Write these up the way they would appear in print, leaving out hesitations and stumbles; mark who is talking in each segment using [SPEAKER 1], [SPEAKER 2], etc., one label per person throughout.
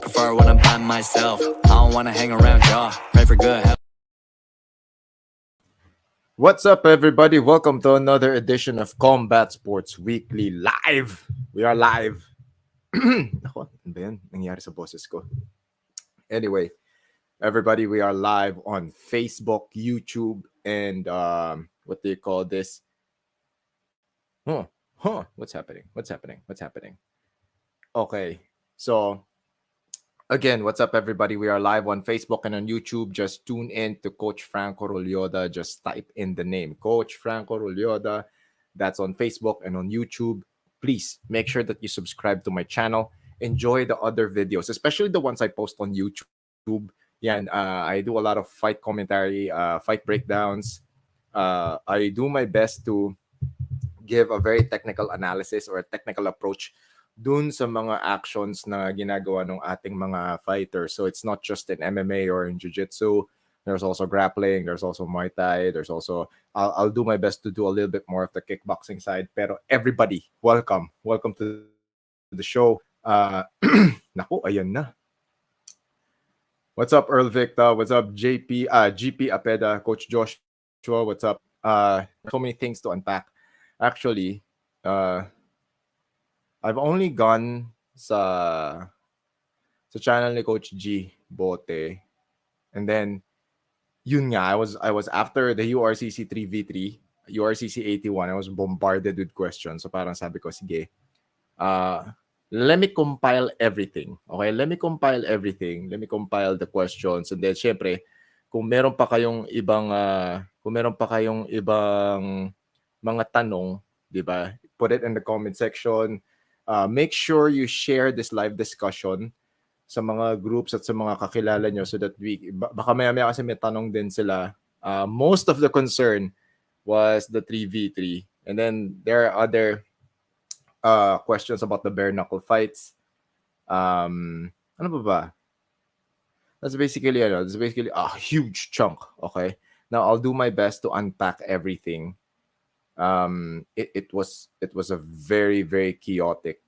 [SPEAKER 1] Prefer when I'm by myself. I don't wanna hang around y'all. Pray for good health.
[SPEAKER 2] What's up, everybody? Welcome to another edition of Combat Sports Weekly Live. We are live. Ako, ano ba yan? Nangyari sa boses ko. Anyway, everybody, we are live on Facebook, YouTube, and what do you call this? What's happening? Okay, so again, what's up, everybody? We are live on Facebook and on YouTube. Just tune in to Coach Franco Rulloda. Just type in the name Coach Franco Rulloda. That's on Facebook and on YouTube. Please make sure that you subscribe to my channel. Enjoy the other videos, especially the ones I post on YouTube. Yeah, and I do a lot of fight commentary, fight breakdowns. I do my best to give a very technical analysis or a technical approach dun sa mga actions na ginagawa ng ating mga fighters. So it's not just in MMA or in Jiu-Jitsu. There's also grappling. There's also Muay Thai. There's also, I'll do my best to do a little bit more of the kickboxing side. Pero everybody, welcome. Welcome to the show. Naku, ayan na. What's up, Earl Victor? What's up, GP Apeda? Coach Joshua, what's up? So many things to unpack. Actually, I've only gone sa channel ni Coach G Bote, and then yun nga, I was after the URCC 3v3, URCC 81. I was bombarded with questions. So parang sabi ko, sige, let me compile everything. Okay, let me compile everything. Let me compile the questions, and then syempre, kung meron pa kayong ibang mga tanong, di ba? Put it in the comment section. Make sure you share this live discussion sa mga groups at sa mga kakilala nyo so that baka maya-maya kasi may tanong din sila. Most of the concern was the 3v3. And then there are other questions about the bare knuckle fights. Ano ba? That's basically a huge chunk, okay? Now I'll do my best to unpack everything. It was a very, very chaotic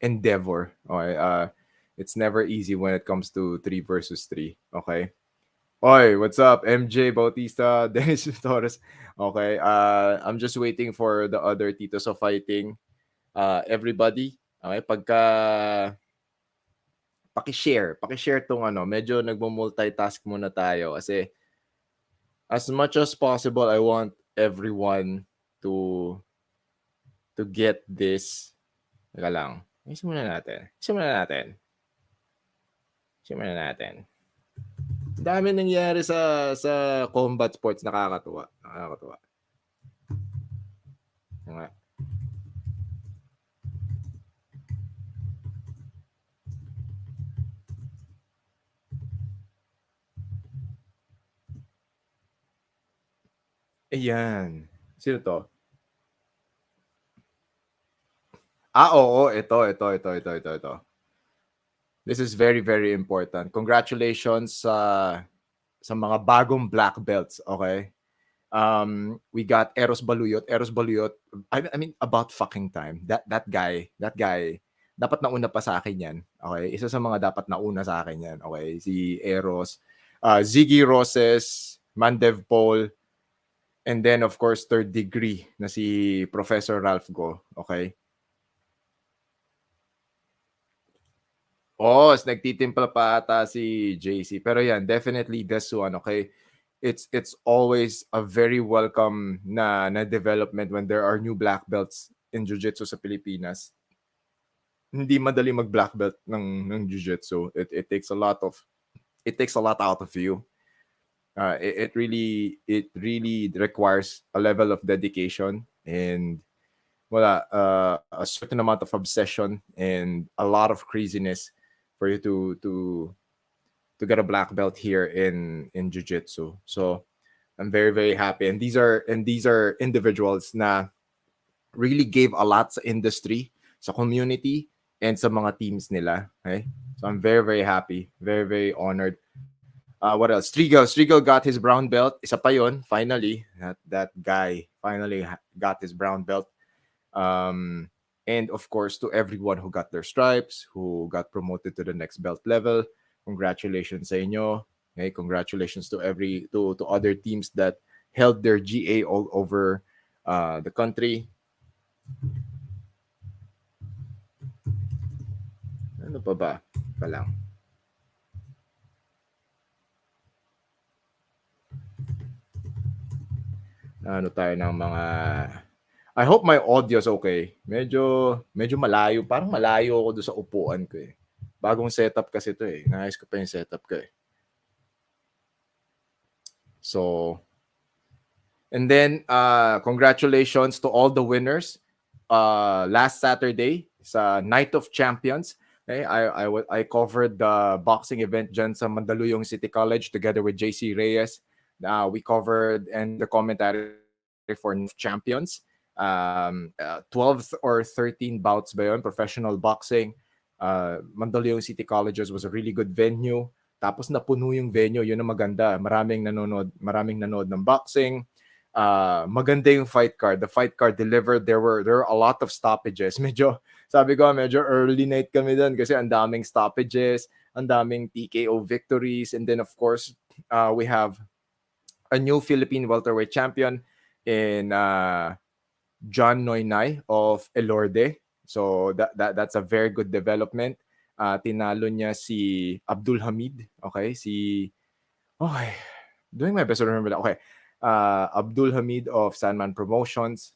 [SPEAKER 2] endeavor. Okay, it's never easy when it comes to 3 versus 3. Okay. Oi, what's up, MJ Bautista, Dennis Torres? Okay, I'm just waiting for the other titos of fighting. Everybody, okay, paki-share tong medyo nagmo-multitask muna tayo kasi as much as possible I want everyone to get this. Teka lang. Simulan natin. Dami nangyari sa combat sports, nakakatuwa. Nga. Ayan. Sino to? Oo, ito. This is very, very important. Congratulations sa mga bagong black belts, okay? We got Eros Baluyot. I mean, about fucking time. That guy, dapat nauna pa sa akin yan. Okay? Isa sa mga dapat nauna sa akin yan. Okay? Si Eros. Ziggy Roses, Mandev Paul, and then, of course, third degree na si Professor Ralph Go. Okay? Nagtitimpla pa ata si JC. Pero yan, definitely this one, okay? It's always a very welcome na development when there are new black belts in Jiu-Jitsu sa Pilipinas. Hindi madali mag-black belt ng Jiu-Jitsu. It takes a lot out of you. It really requires a level of dedication and a certain amount of obsession and a lot of craziness for you to get a black belt here in Jiu-Jitsu. So I'm very, very happy. And these are individuals na really gave a lot sa industry, sa community, and sa mga teams nila. Okay? So I'm very, very happy. Very, very honored. What else? Striegel got his brown belt. Isa pa yun, finally. That guy finally got his brown belt. Um, and of course, to everyone who got their stripes, who got promoted to the next belt level, congratulations sa inyo. Okay, congratulations to to other teams that held their GA all over the country. Ano pa ba? Pa lang. Ano tayo ng mga... I hope my audio is okay. Medyo malayo. Parang malayo ako doon sa upuan ko eh. Bagong setup kasi ito eh. Naayos ko pa yung setup ko eh. So, and then congratulations to all the winners last Saturday sa Night of Champions. Okay, I covered the boxing event dyan sa Mandaluyong City College together with JC Reyes. We covered and the commentary for champions. 12 or 13 bouts ba yun, professional boxing. Mandaluyong City Colleges was a really good venue. Tapos napuno yung venue, yun ang maganda. Maraming nanonood ng boxing. Maganda yung fight card. The fight card delivered. There were a lot of stoppages. Sabi ko, medyo early night kami doon kasi ang daming stoppages, ang daming TKO victories. And then of course, we have a new Philippine welterweight champion in John Noynay of Elorde. So that's a very good development. Tinalo niya si Abdul Hamid. Okay, doing my best to remember that. Okay, Abdul Hamid of Sandman Promotions.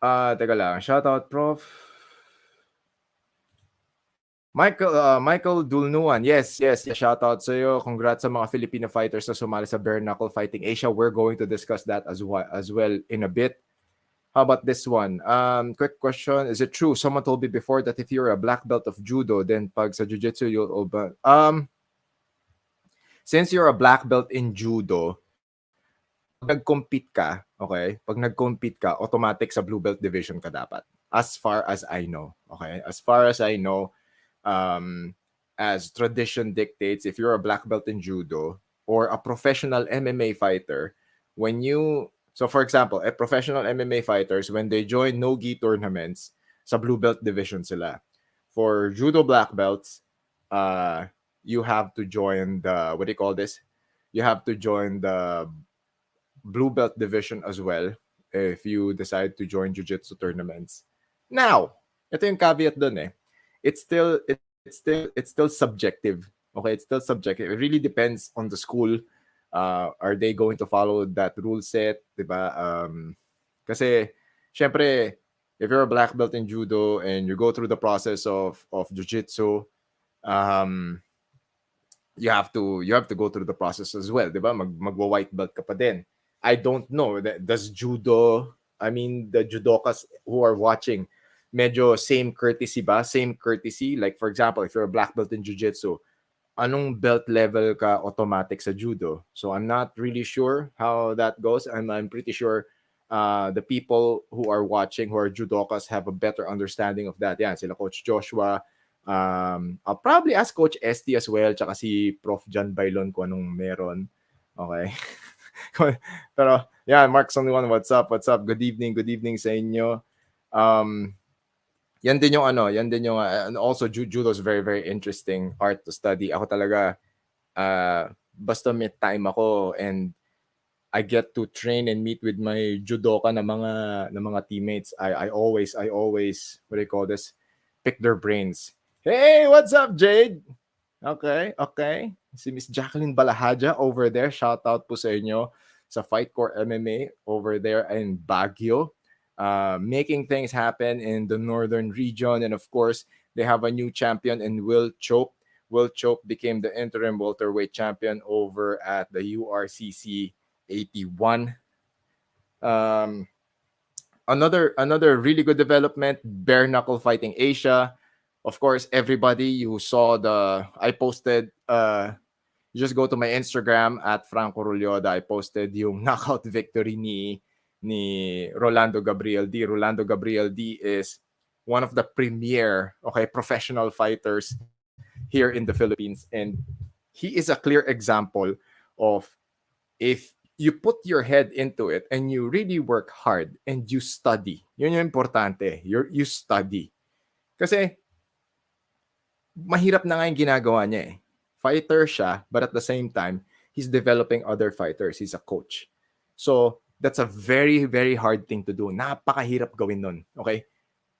[SPEAKER 2] Teka lang. Shout out, Prof. Michael Dulnuan. Yes. Shout out sa iyo. Congrats sa mga Filipino fighters na sumali sa Bare Knuckle Fighting Asia. We're going to discuss that as well in a bit. How about this one? Quick question. Is it true? Someone told me before that if you're a black belt of judo, then pag sa jiu-jitsu, you'll... Since you're a black belt in judo, pag nag-compete ka, okay? Pag nag-compete ka, automatic sa blue belt division ka dapat. As far as I know, okay? As far as I know, as tradition dictates, if you're a black belt in judo or a professional MMA fighter, so for example, professional MMA fighters, when they join no-gi tournaments, sa blue belt division sila. For judo black belts, you have to join the, what do you call this? You have to join the blue belt division as well if you decide to join jiu-jitsu tournaments. Now, ito yung caveat dun eh. It's still subjective. Okay, it's still subjective. It really depends on the school. Are they going to follow that rule set, diba? Kasi syempre, if you're a black belt in judo and you go through the process of jiu-jitsu, you have to go through the process as well, diba? Magwa-white belt ka pa din. I don't know. Does judo, I mean, the judokas who are watching, medyo same courtesy ba? Same courtesy? Like, for example, if you're a black belt in jiu-jitsu, anong belt level ka automatic sa judo? So I'm not really sure how that goes. I'm pretty sure the people who are watching, who are judokas, have a better understanding of that. Yan, sila Coach Joshua. I'll probably ask Coach ST as well, tsaka si Prof. John Bailon kung anong meron. Okay. Pero, yeah, Mark Songwan, what's up? Good evening sa inyo. Yan din yung and also judo is very, very interesting art to study. Ako talaga, basta may time ako and I get to train and meet with my judoka na mga teammates, I always, what do you call this? Pick their brains. Hey, what's up, Jade? Okay. Si Miss Jacqueline Balahaja over there. Shout out po sa inyo sa Fightcore MMA over there in Baguio. Making things happen in the northern region. And of course, they have a new champion in Will Chope. Will Chope became the interim welterweight champion over at the URCC 81. Another really good development, Bare Knuckle Fighting Asia. Of course, everybody who saw I posted, you just go to my Instagram at Franco Rulloda. I posted yung knockout victory ni Rolando Gabriel D. Rolando Gabriel D is one of the premier, professional fighters here in the Philippines. And he is a clear example of if you put your head into it and you really work hard and you study. Yun yung importante. You study. Kasi mahirap na nga yung ginagawa niya eh. Fighter siya, but at the same time, he's developing other fighters. He's a coach. So, that's a very, very hard thing to do. Napakahirap gawin nun. Okay?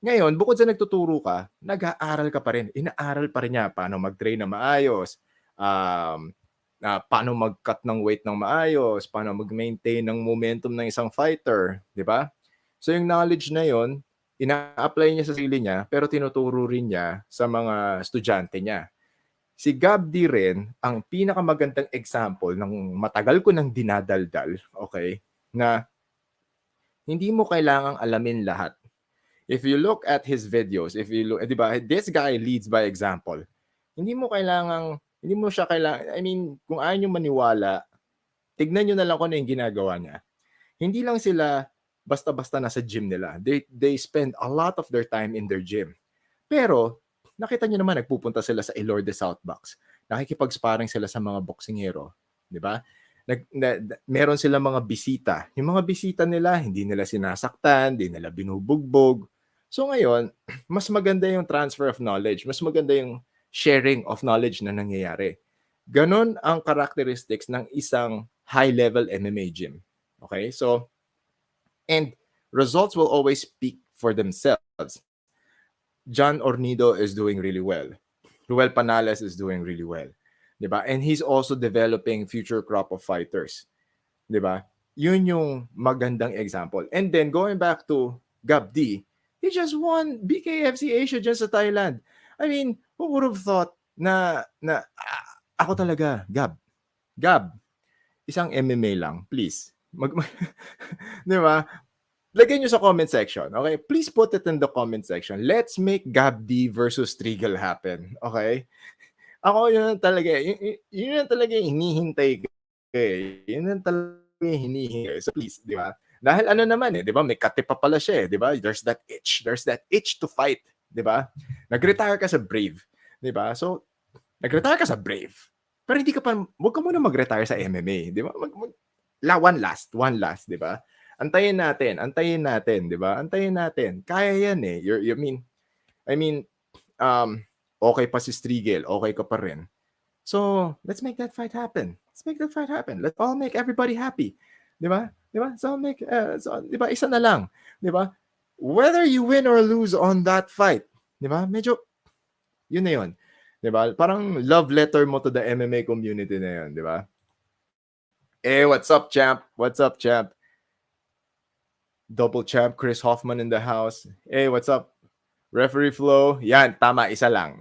[SPEAKER 2] Ngayon, bukod sa nagtuturo ka, nag-aaral ka pa rin. Inaaral pa rin niya paano mag-train na maayos, paano mag-cut ng weight ng maayos, paano mag-maintain ng momentum ng isang fighter. Di ba? So, yung knowledge na yon ina-apply niya sa sarili niya, pero tinuturo rin niya sa mga estudyante niya. Si Gabdi rin, ang pinakamagandang example ng matagal ko nang dinadaldal, okay, na hindi mo kailangang alamin lahat. If you look at his videos, if you look, di ba, this guy leads by example. Hindi mo siya kailangan, I mean, kung ayaw nyo maniwala, tignan nyo na lang kung ano yung ginagawa niya. Hindi lang sila basta-basta nasa gym nila. They spend a lot of their time in their gym. Pero, nakita nyo naman, nagpupunta sila sa Ilorde Southbox. Nakikipag-sparring sila sa mga boksingero. Di ba? Meron sila mga bisita. Yung mga bisita nila, hindi nila sinasaktan, hindi nila binubugbog. So ngayon, mas maganda yung transfer of knowledge. Mas maganda yung sharing of knowledge na nangyayari. Ganon ang characteristics ng isang high-level MMA gym. Okay? So, and results will always speak for themselves. John Ornido is doing really well. Ruel Panales is doing really well. Diba? And he's also developing future crop of fighters. Diba? Yun yung magandang example. And then going back to Gabdi, he just won BKFC Asia dyan sa Thailand. I mean, who would have thought na ako talaga, Gab, isang MMA lang, please. Diba? Lagay nyo sa comment section, okay? Please put it in the comment section. Let's make Gabdi versus Striegel happen, okay? Ako yun talaga, yun talaga yung hinihintay ko eh. Yun talaga yung hinihintay. So please, di ba? Dahil ano naman eh, di ba? May kate pa pala siya eh, di ba? There's that itch to fight, di ba? Nag-retire ka sa Brave, di ba? So, nag-retire ka sa Brave. Pero hindi ka pa, huwag ka muna mag-retire sa MMA, di ba? One last, di ba? Antayin natin, di ba? Antayin natin. Kaya yan eh. I mean, okay pa si Striegel, okay ka pa rin. So, let's make that fight happen. Let's all make everybody happy. Di ba? So, di ba? Isa na lang. Di ba? Whether you win or lose on that fight, di ba? Medyo, yun na yun. Di ba? Parang love letter mo to the MMA community na yun, di ba? What's up, champ? Double champ, Chris Hoffman in the house. What's up? Referee Flow. Yan, tama. Isa lang.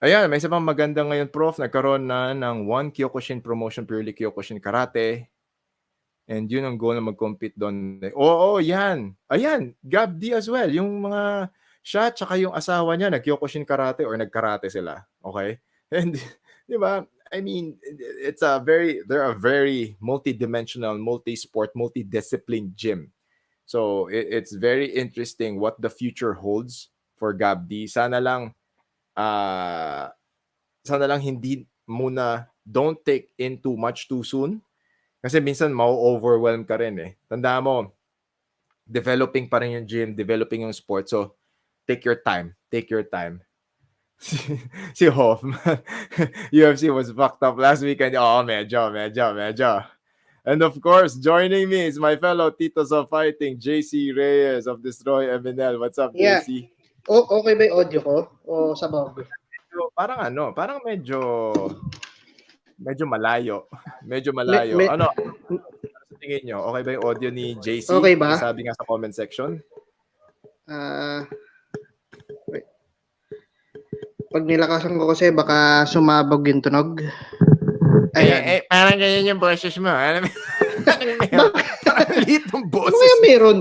[SPEAKER 2] Ayan, may isa pang maganda ngayon, Prof. Nagkaroon na ng one Kyokushin promotion, purely Kyokushin Karate. And yun ang goal na mag-compete doon. Oo, yan. Ayan, Gabdi as well. Yung mga siya, tsaka yung asawa niya, nag-Kyokushin Karate or nag-karate sila. Okay? And, di ba? I mean, they're a very multi-dimensional, multi-sport, multi-discipline gym. So, it's very interesting what the future holds for Gabdi. Sana lang hindi muna, don't take in too much too soon. Kasi minsan ma-overwhelm ka rin eh. Tandaan mo, developing pa rin yung gym, developing yung sport. So, take your time. Si Hoffman, UFC was fucked up last weekend. Medyo. And of course, joining me is my fellow Titos of Fighting, JC Reyes of Destroy MNL. What's up,
[SPEAKER 3] yeah.
[SPEAKER 2] JC?
[SPEAKER 3] Okay ba yung audio ko? O sabog?
[SPEAKER 2] Parang medyo malayo. Ano sa tingin nyo? Okay ba yung audio ni JC?
[SPEAKER 3] Okay ba?
[SPEAKER 2] Sabi nga sa comment section.
[SPEAKER 3] Wait. Pag nilakasan ko kasi baka sumabog yung tunog.
[SPEAKER 2] Ayan. Parang ganyan yung boses mo. Parang liit ng boses.
[SPEAKER 3] Ano kaya meron?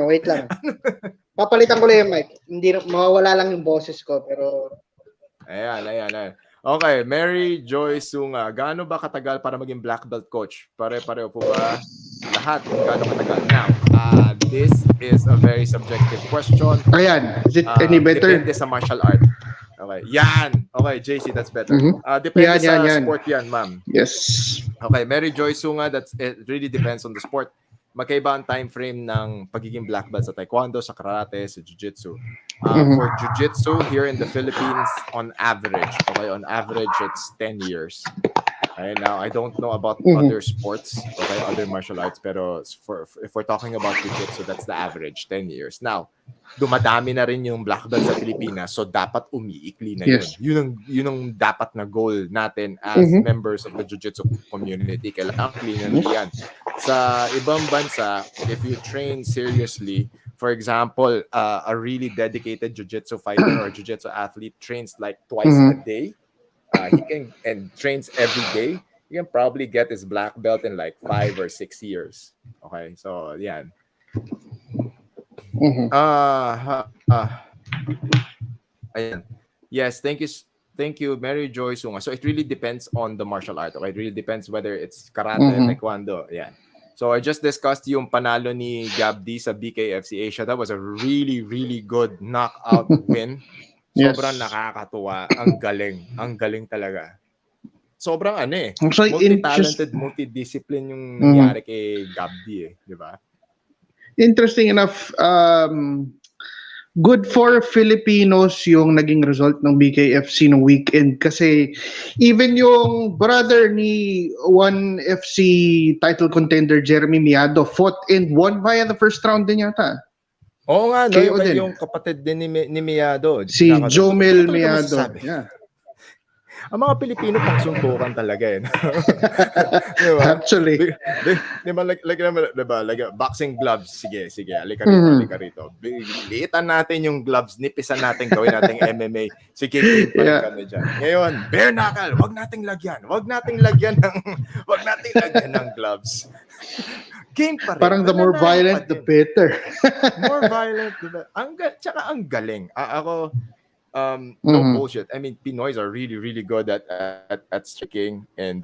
[SPEAKER 3] Wait lang. Papalitan ko lang yung mic. Hindi mawawala lang yung boses ko, pero...
[SPEAKER 2] Ayan. Okay, Mary Joy Sunga. Gaano ba katagal para maging black belt coach? Pare-pareho po ba lahat? Gaano katagal? Now, This is a very subjective question.
[SPEAKER 3] Ayan. Is it any better?
[SPEAKER 2] Depende sa martial art. Okay. Yan. Okay, JC, that's better. Depende sa sport yan, ma'am.
[SPEAKER 3] Yes.
[SPEAKER 2] Okay, Mary Joy Sunga, it really depends on the sport. Magkaiba ang time frame ng pagiging black belt sa taekwondo, sa karate, sa jiu-jitsu. For jiu-jitsu here in the Philippines, on average, it's 10 years. Okay, now I don't know about other sports, okay, other martial arts, pero if we're talking about jiu-jitsu, that's the average, 10 years. Now, dumadami na rin yung black belt sa Pilipinas, so dapat umiikli na yun. Yun ang dapat na goal natin as members of the jiu-jitsu community. Kailangan clean yan. Sa ibang bansa, if you train seriously, for example, a really dedicated jiu-jitsu fighter or jiu-jitsu athlete trains like twice a day. He can and trains every day. He can probably get his black belt in like 5 or 6 years. Okay, so yan. Ayan. Yes, thank you, Mary Joy Sunga. So it really depends on the martial art. Okay, it really depends whether it's karate, taekwondo. Yeah. So I just discussed yung panalo ni Gabdi sa BKFC Asia. That was a really, really good knockout win. Sobrang nakakatuwa. Ang galing talaga. Sobrang multi-talented, multi-discipline yung nangyari kay Gabdi di ba?
[SPEAKER 3] Interesting enough, good for Filipinos yung naging result ng BKFC ng weekend kasi even yung brother ni one FC title contender Jeremy Miado fought and won via the first round din yata.
[SPEAKER 2] Oo nga, yung kapatid din ni Miado.
[SPEAKER 3] Si Jomel Miado. Yeah.
[SPEAKER 2] Ang mga Pilipino pagsuntukan talaga diba?
[SPEAKER 3] Actually.
[SPEAKER 2] Diba, like boxing gloves. Sige, alika rito. Liitan natin yung gloves, nipisan natin, gawin natin MMA. Sige, kami dyan. Ngayon, bare knuckle, wag nating lagyan ng gloves. Game pa rin.
[SPEAKER 3] Parang the more violent, the better.
[SPEAKER 2] More violent, diba? Tsaka ang galing. Ako, no bullshit. I mean, Pinoys are really, really good at striking, and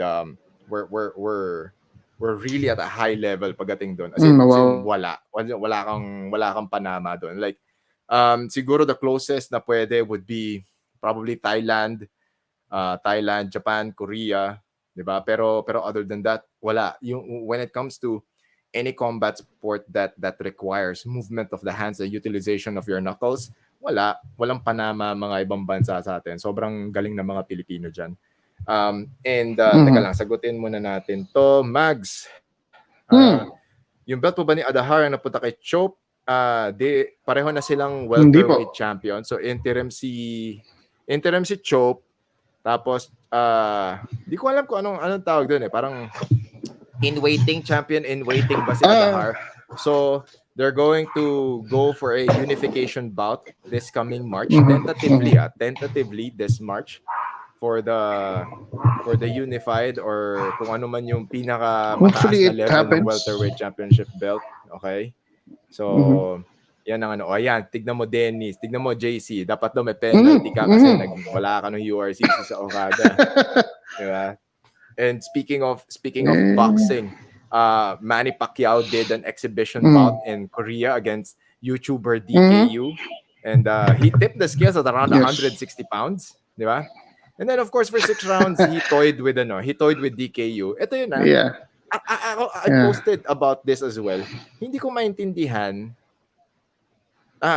[SPEAKER 2] we're really at a high level pagdating doon. As in, wala kang panama doon. Like, siguro the closest na pwede would be probably Thailand, Japan, Korea, diba? Pero other than that, wala. When it comes to any combat sport that requires movement of the hands, the utilization of your knuckles, walang panama mga ibang bansa sa atin. Sobrang galing ng mga Pilipino dyan. Teka lang, sagutin muna natin to. Mags, yung belt po ba ni Adahar na punta kay Chope? Pareho na silang welterweight champion. So interim si Chope. Tapos di ko alam kung anong tawag doon Parang in-waiting champion, in-waiting ba si Adahar? So they're going to go for a unification bout this coming March. Tentatively this March for the unified or kung ano man yung pinaka mataas na level ng welterweight championship belt. Okay? So yan ang ayan, tignan mo Dennis, tignan mo JC, dapat daw may penalty ka kasi wala ka ng URCC sa Okada. Diba? And speaking of boxing, Manny Pacquiao did an exhibition bout in Korea against YouTuber DKU, and he tipped the scales at around 160 pounds, di ba? And then of course for 6 rounds he toyed with DKU. Ito yun I posted about this as well. Hindi ko maintindihan.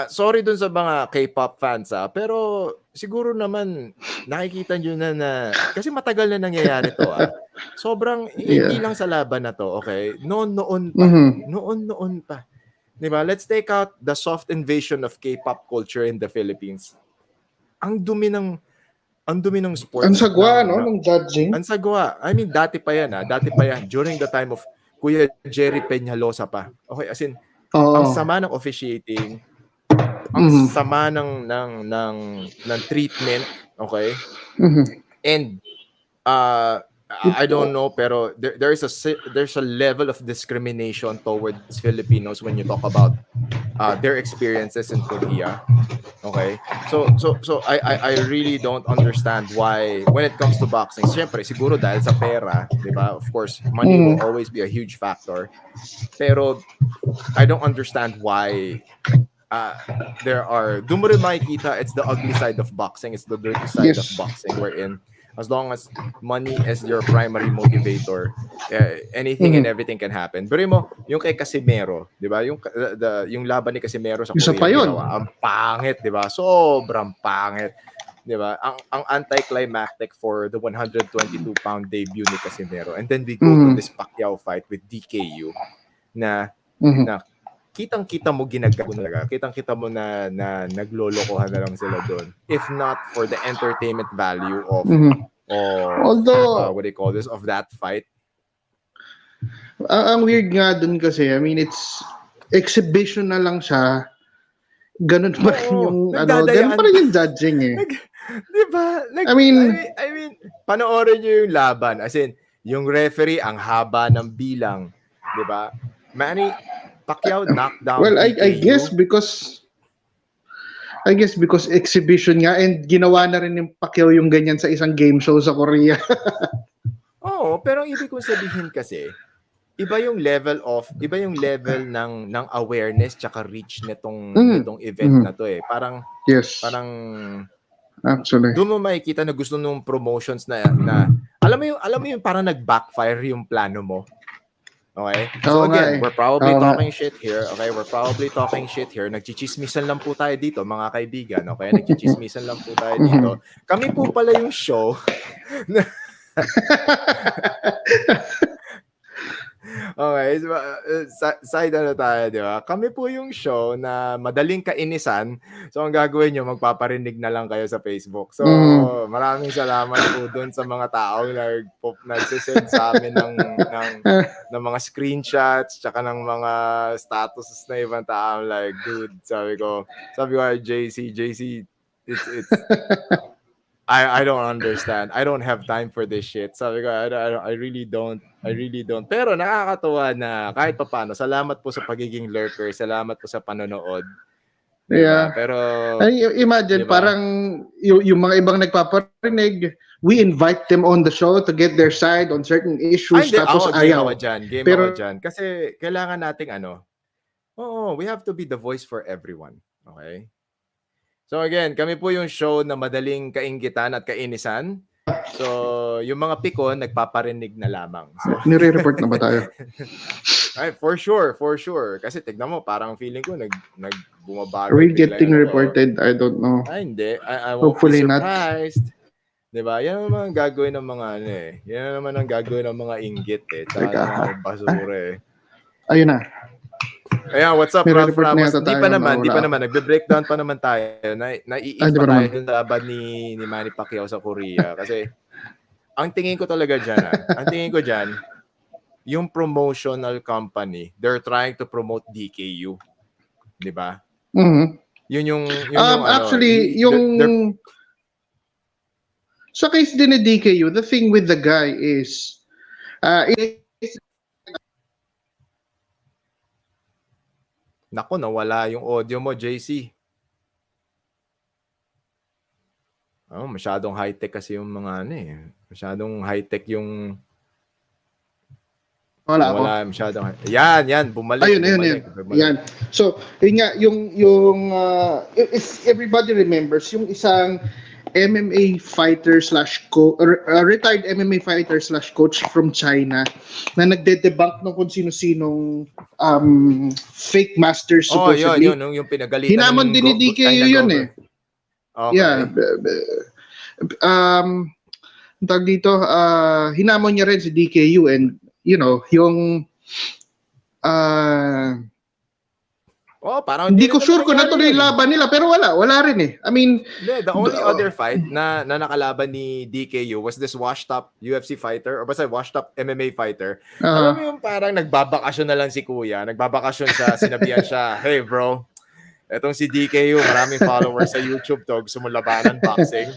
[SPEAKER 2] Sorry dun sa mga K-pop fans pero siguro naman nakikita nyo na kasi matagal na nangyayari to Sobrang hindi lang sa laban na to, okay? Noon pa. Diba? Let's take out the soft invasion of K-pop culture in the Philippines. Ang dumi ng sports.
[SPEAKER 3] Ang sagwa, ng judging.
[SPEAKER 2] Ang sagwa. I mean, dati pa yan. During the time of Kuya Jerry Peñalosa pa. Okay, as in, ang sama ng officiating, ang sama ng treatment, okay? And I don't know, pero there's a level of discrimination towards Filipinos when you talk about their experiences in Korea. Okay? So I really don't understand why when it comes to boxing, syempre siguro dahil sa pera, 'di ba? Of course, money will
[SPEAKER 3] Mm.
[SPEAKER 2] always be a huge factor. Pero I don't understand why uh doon mo rin makikita it's the ugly side of boxing, it's the dirty side of
[SPEAKER 3] Yes.
[SPEAKER 2] boxing wherein as long as money is your primary motivator, anything and
[SPEAKER 3] Mm.
[SPEAKER 2] everything can happen. Pero mo, yung kay Casimero, 'di ba? Yung laban ni Casimero sa
[SPEAKER 3] Isa
[SPEAKER 2] Korea
[SPEAKER 3] pa yun.
[SPEAKER 2] ginawa, ang pangit, 'di ba? Sobrang pangit. 'Di ba? Ang anticlimactic for the 122-pound debut ni Casimero. And then we go to
[SPEAKER 3] Mm.
[SPEAKER 2] this Pacquiao fight with DKU na
[SPEAKER 3] Mm.
[SPEAKER 2] na kitang-kita mo ginagago talaga. Kitang-kita mo na naglolokohan na lang sila doon. If not for the entertainment value of
[SPEAKER 3] Mm. Although,
[SPEAKER 2] what do you call this, of that fight.
[SPEAKER 3] ang weird nga dun kasi, I mean, it's exhibition na lang siya. Ganun pa rin
[SPEAKER 2] Oo,
[SPEAKER 3] yung, ganun
[SPEAKER 2] nagdadayaan
[SPEAKER 3] pa rin
[SPEAKER 2] pa.
[SPEAKER 3] yung judging eh.
[SPEAKER 2] Di ba?
[SPEAKER 3] I mean,
[SPEAKER 2] I mean, panoorin nyo yung laban. As in, yung referee, ang haba ng bilang. Di ba? Manny Pacquiao knocked down
[SPEAKER 3] well,
[SPEAKER 2] DKU.
[SPEAKER 3] I guess because exhibition nga and ginawa na rin yung Pacquiao yung ganyan sa isang game show sa Korea.
[SPEAKER 2] Oo, pero ang ibig kong sabihin kasi, iba yung level ng awareness tsaka reach nitong event na to eh. Parang
[SPEAKER 3] Yes, actually.
[SPEAKER 2] doon mo makikita na gusto nung promotions na alam mo yung parang nag-backfire yung plano mo. Okay? So
[SPEAKER 3] Oo nga
[SPEAKER 2] again,
[SPEAKER 3] eh.
[SPEAKER 2] we're probably
[SPEAKER 3] Oo nga.
[SPEAKER 2] talking shit here. Okay? We're probably talking shit here. Nagchichismisan lang po tayo dito, mga kaibigan. Okay? Nagchichismisan lang po tayo dito. Kami po pala yung show na okay, so, side ano tayo, di ba? Kami po yung show na madaling kainisan. So, ang gagawin nyo, magpaparinig na lang kayo sa Facebook. So, maraming salamat po dun sa mga taong nagsisend sa amin ng mga screenshots tsaka ng mga statuses na ibang tao. Like, dude, sabi ko, JC, it's I don't understand. I don't have time for this shit. Sabi ko, I really don't. Pero nakakatuwa na kahit papaano. Salamat po sa pagiging lurker. Salamat po sa panonood. Diba?
[SPEAKER 3] Yeah.
[SPEAKER 2] Pero
[SPEAKER 3] imagine,
[SPEAKER 2] diba?
[SPEAKER 3] parang yung mga ibang nagpaparinig, we invite them on the show to get their side on certain issues. Tapos ayaw.
[SPEAKER 2] Game
[SPEAKER 3] Pero,
[SPEAKER 2] ako dyan. Kasi kailangan nating we have to be the voice for everyone. Okay? So again, kami po yung show na madaling kainggitan at kainisan. So, yung mga pikon, nagpaparinig na lamang. So,
[SPEAKER 3] nire-report na ba tayo?
[SPEAKER 2] Ay, for sure. Kasi tignan mo, parang feeling ko bumabagay.
[SPEAKER 3] Are we getting reported? I don't know.
[SPEAKER 2] Ay, hindi. I won't
[SPEAKER 3] Hopefully
[SPEAKER 2] be
[SPEAKER 3] not.
[SPEAKER 2] surprised. Diba? Yan naman ang gagawin ng mga Yan naman ang gagawin ng mga inggit eh. Tsaka ng mga basura eh.
[SPEAKER 3] Ayun na.
[SPEAKER 2] Ayan, what's up, Ralph Ramos? Di pa naman. Nagbe-breakdown pa naman tayo. Naiit pa tayo dun sa laban ni Manny Pacquiao sa Korea. Kasi, ang tingin ko talaga dyan, yung promotional company, they're trying to promote DKU. Di ba?
[SPEAKER 3] Mm-hmm.
[SPEAKER 2] Yun yung
[SPEAKER 3] actually, sa case din ni DKU, the thing with the guy is,
[SPEAKER 2] Nako, nawala yung audio mo, JC. Masyadong high-tech kasi yung mga Masyadong high-tech yung
[SPEAKER 3] wala
[SPEAKER 2] masyadong. Yan, bumalik.
[SPEAKER 3] Ayun. Yan. So, yun nga, yung if everybody remembers, yung isang MMA fighter retired MMA fighter / coach from China na nagde-debunk ng kung sino-sinong fake masters supposedly.
[SPEAKER 2] Yung pinagalitan.
[SPEAKER 3] Hinamon din ni DKU yun eh.
[SPEAKER 2] Okay.
[SPEAKER 3] Yeah. Tawag dito, hinamon niya rin si DKU and yung
[SPEAKER 2] parang
[SPEAKER 3] hindi ko sure kung natuloy yung laban nila pero wala rin eh. I mean,
[SPEAKER 2] the only other fight na nakalaban ni DKU was this washed up UFC fighter or basta washed up MMA fighter. Alam mo yung parang nagbabakasyon na lang si Kuya, nagbabakasyon siya, sinabihan siya, "Hey bro, etong si DKU, maraming followers sa YouTube to, gusto mo labanan boxing."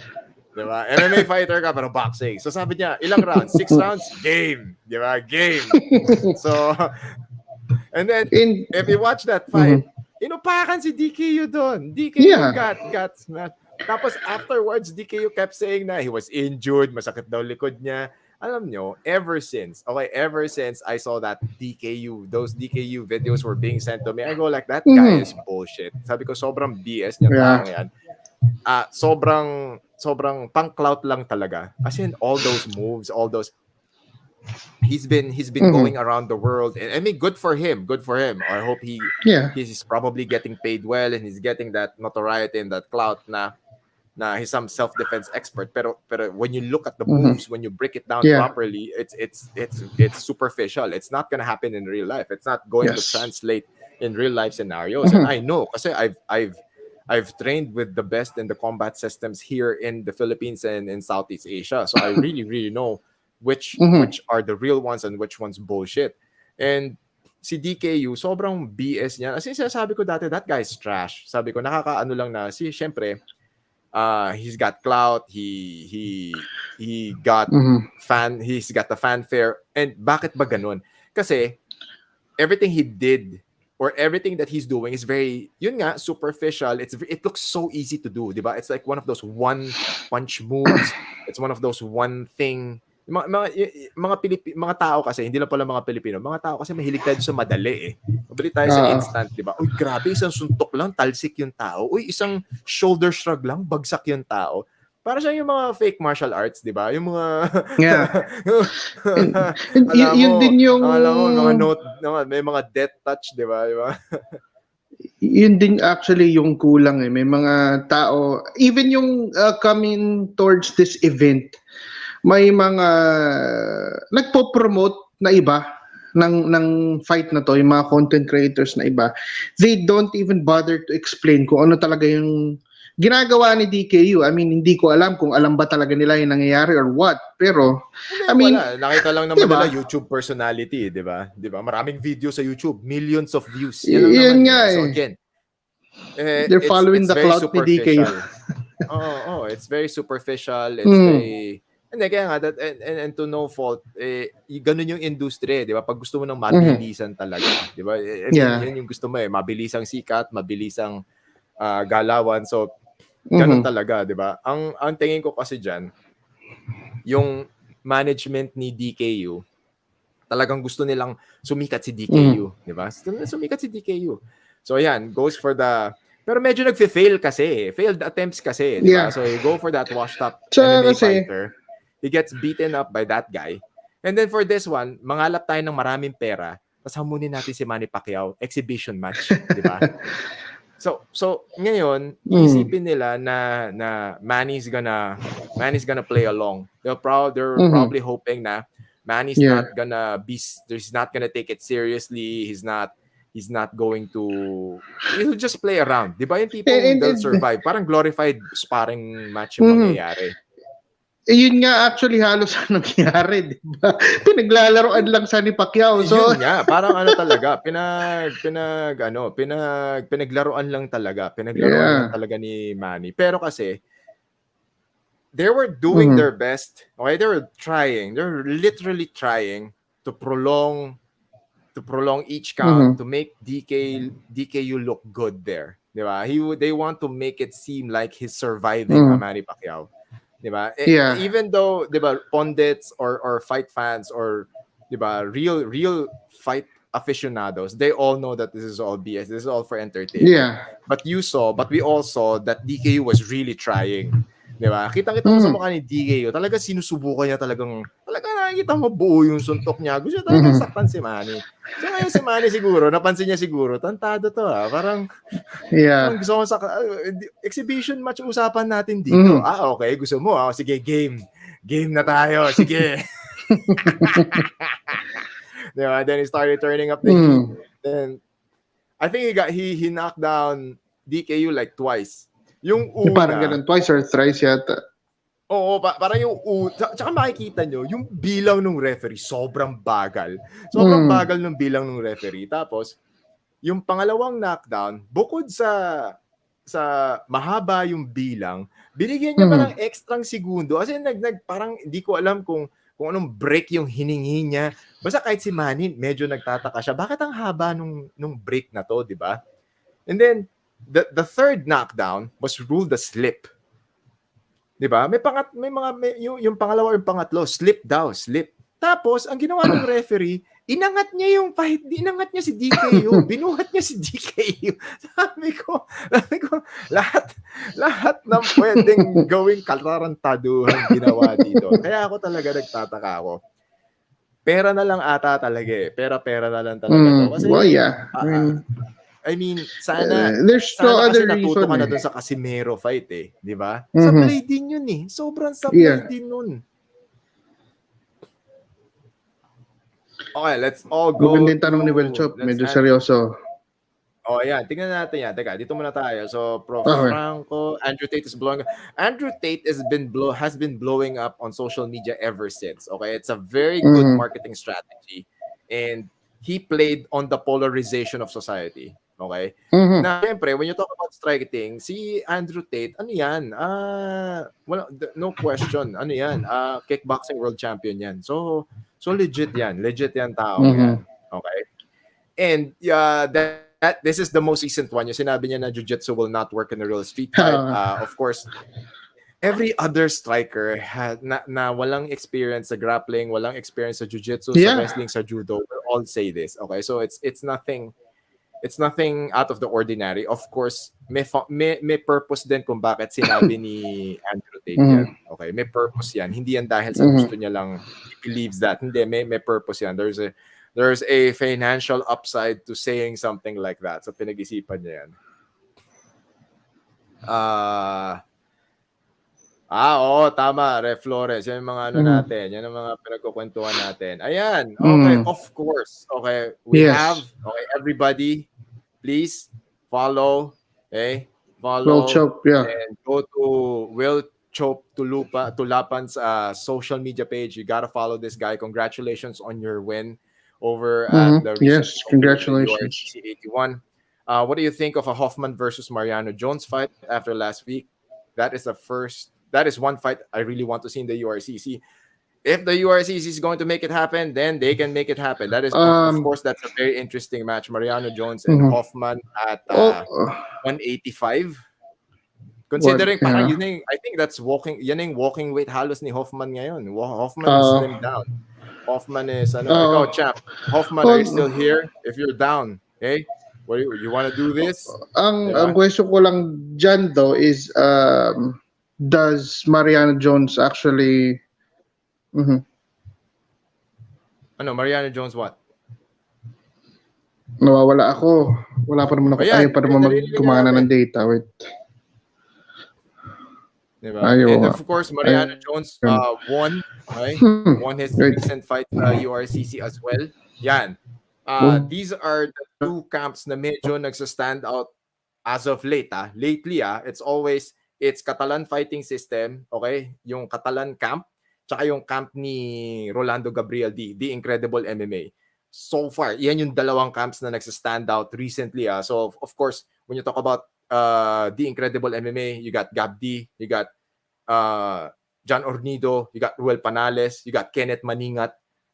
[SPEAKER 2] Diba? MMA fighter ka pero boxing. So sabi niya, ilang rounds? 6 rounds? Game. Diba? Game. So, and then, if you watch that fight, Inupakan si DKU doon. DKU
[SPEAKER 3] Yeah.
[SPEAKER 2] got smashed. Tapos afterwards, DKU kept saying na he was injured, masakit daw likod niya. Alam nyo, ever since I saw that those DKU videos were being sent to me, I go like, that guy is bullshit. Sabi ko, sobrang BS niyan taong yan. Sobrang pang-clout lang talaga. As in, all those moves, all those, he's been going around the world, and I mean, good for him. I hope he's probably getting paid well, and he's getting that notoriety and that clout na he's some self-defense expert. Pero when you look at the moves, when you break it down properly, it's superficial. It's not gonna happen in real life. It's not going to translate in real life scenarios. And I know, kasi I've trained with the best in the combat systems here in the Philippines and in Southeast Asia. So I really know which are the real ones and which ones bullshit. And si DKU, sobrang BS niya. As in, sabi ko dati, that guy's trash. Sabi ko, nakakaano lang na, syempre, he's got clout, he got he's got the fanfare. And bakit ba ganun? Kasi everything he did or everything that he's doing is very, yun nga, superficial. It looks so easy to do, diba? It's like one of those one punch moves. It's one of those one thing. Mga tao kasi, hindi lang pala mga Pilipino, mga tao kasi mahilig tayo sa madali eh. Mabili tayo sa instant, di ba? Uy, grabe, isang suntok lang, talsik yung tao. Uy, isang shoulder shrug lang, bagsak yung tao. Para siya yung mga fake martial arts, di ba? Yung mga...
[SPEAKER 3] Yun din yung...
[SPEAKER 2] mga note, may mga death touch, di ba?
[SPEAKER 3] Yun din actually yung kulang eh. May mga tao, even yung coming towards this event, may mga nagpo-promote na iba ng fight na to, yung mga content creators na iba. They don't even bother to explain kung ano talaga yung ginagawa ni DKU. I mean, hindi ko alam kung alam ba talaga nila yung nangyayari or what. Pero, I mean,
[SPEAKER 2] wala. Nakita lang naman nila YouTube personality, di ba? Maraming video sa YouTube, millions of views. Yan lang naman.
[SPEAKER 3] Nga
[SPEAKER 2] So
[SPEAKER 3] eh.
[SPEAKER 2] again,
[SPEAKER 3] they're following the clout ni DKU.
[SPEAKER 2] It's very superficial. It's very... Hindi, kaya nga, and to no fault, ganun yung industry, di ba? Pag gusto mo ng mabilisan talaga, di ba? Yan yung gusto mo eh, mabilisang sikat, mabilisang galawan. So, ganun talaga, di ba? Ang tingin ko kasi dyan, yung management ni DKU, talagang gusto nilang sumikat si DKU, di ba? Sumikat si DKU. So, ayan, goes for the... Pero medyo nag-fail kasi, failed attempts kasi, di ba? So, you go for that washed-up MMA fighter. He gets beaten up by that guy. And then for this one, mangalap tayo ng maraming pera, tapos hamunin natin si Manny Pacquiao, exhibition match, di ba? So ngayon, iisipin nila na Manny's gonna play along. They're probably hoping na Manny's not gonna take it seriously. He's not going to, he'll just play around. Di ba yung tipong they'll survive? Parang glorified sparring match yung mangyayari.
[SPEAKER 3] Yun nga actually halos ang nangyari, di ba? Pinaglalaroan lang sa ni Pacquiao. So
[SPEAKER 2] yun nga, parang ano talaga, pinaglaruan lang talaga. Pinaglaruan lang talaga ni Manny. Pero kasi they were doing their best. Okay, they were literally trying to prolong each count to make DKU look good there. Di ba? They want to make it seem like he's surviving Manny Pacquiao. Diba? Even though, diba, pundits or fight fans or, diba, real fight aficionados, they all know that this is all BS. This is all for entertainment. But we all saw that DKU was really trying. Diba? Kita-kita mo sa mukha ni DKU, talaga sinusubukan niya talaga nakikita mo buo yung suntok niya. Gusto niya talagang saktan si Manny. So ngayon si Manny siguro, napansin niya siguro, tantado to parang gusto mo exhibition match usapan natin dito. Okay, gusto mo. Sige, game na tayo. Sige. Diba? Then he started turning up the heat. Then I think he knocked down DKU like twice. Yung una,
[SPEAKER 3] parang ganun, twice or thrice yata.
[SPEAKER 2] Oo, parang yung tsaka makikita nyo, yung bilang ng referee, sobrang bagal. Sobrang bagal ng bilang ng referee. Tapos, yung pangalawang knockdown, bukod sa mahaba yung bilang, binigyan niya parang extrang segundo. Kasi parang hindi ko alam kung anong break yung hiningi niya. Basta kahit si Manny, medyo nagtataka siya. Bakit ang haba nung break na to, di ba? And then the third knockdown was ruled a slip. 'Di ba? Yung pangalawa or yung pangatlo, slip daw, slip. Tapos ang ginawa ng referee, inangat niya inangat niya si DKU, binuhat niya si DKU. Sabi ko, lahat ng pwedeng gawing katarantaduhan ginawa dito. Kaya ako talaga nagtataka ako. Pera na lang ata talaga eh. Pera na lang talaga. Kasi,
[SPEAKER 3] well, yeah.
[SPEAKER 2] I mean, sana
[SPEAKER 3] there's no
[SPEAKER 2] kasi
[SPEAKER 3] other
[SPEAKER 2] natuto
[SPEAKER 3] reason.
[SPEAKER 2] ka na dun sa Casimero fight eh. Di ba? Sablay din yun eh. Sobrang sablay din nun. Okay, let's all go.
[SPEAKER 3] Maganda yung tanong ni Will Chop. Medyo seryoso.
[SPEAKER 2] Oh, yan. Tingnan natin yan. Teka, dito muna tayo. So, Prof.
[SPEAKER 3] Okay.
[SPEAKER 2] Franco, Andrew Tate is blowing up. Andrew Tate has been blowing up on social media ever since. Okay? It's a very good marketing strategy. And he played on the polarization of society. Okay? Na, siyempre, when you talk about striking, si Andrew Tate, ano yan? No question. Ano yan? Kickboxing world champion yan. So legit yan. Legit yan tao yan. Okay? And this is the most recent one. Yung sinabi niya na jiu-jitsu will not work in a real street fight. Of course, every other striker na walang experience sa grappling, walang experience sa jiu-jitsu, sa wrestling, sa judo, will all say this. Okay? So it's nothing out of the ordinary. Of course, may purpose din kung bakit sinabi ni Andrew Tate yan. Okay? May purpose yan. Hindi yan dahil sa gusto niya lang, he believes that. Hindi, may purpose yan. There's a financial upside to saying something like that. So, pinag-isipan niya yan. Oo, tama. Ref Flores. Yan yung mga natin. Yan yung mga pinagkukwentuhan natin. Ayan. Okay, of course. Okay, we have, everybody, please follow. Okay? Follow.
[SPEAKER 3] Will Chop,
[SPEAKER 2] And go to Will Chop Tulapan's social media page. You gotta follow this guy. Congratulations on your win over at the
[SPEAKER 3] congratulations.
[SPEAKER 2] URCC 81. What do you think of a Hoffman versus Mariano Jones fight after last week? That is one fight I really want to see in the URCC. If the URCC is going to make it happen, then they can make it happen. That is, of course, that's a very interesting match. Mariano Jones and Hoffman at 185. Considering parang I think that's walking weight halos ni Hoffman ngayon. Hoffman is slimmed down. Hoffman is ikaw, champ. Hoffman, are you still here? If you're down, okay? What you want to do this?
[SPEAKER 3] Ang question ko lang dyan though is does Mariano Jones actually
[SPEAKER 2] Mariano Jones what?
[SPEAKER 3] Nawawala ako. Wala pa naman ako. Ayaw pa naman gumana ng data. Wait.
[SPEAKER 2] Diba? And of course, Mariano Jones won. Right? Won his recent fight URCC as well. Yan. These are the two camps na medyo nagsa-stand out as of late. Lately, it's Catalan Fighting System, okay? Yung Catalan camp, tsaka yung camp ni Rolando Gabriel The Incredible MMA. So far, yan yung dalawang camps na nagsa-stand out recently. So, of course, when you talk about The Incredible MMA, you got Gab D, you got John Ornido, you got Ruel Panales, you got Kenneth Maningat,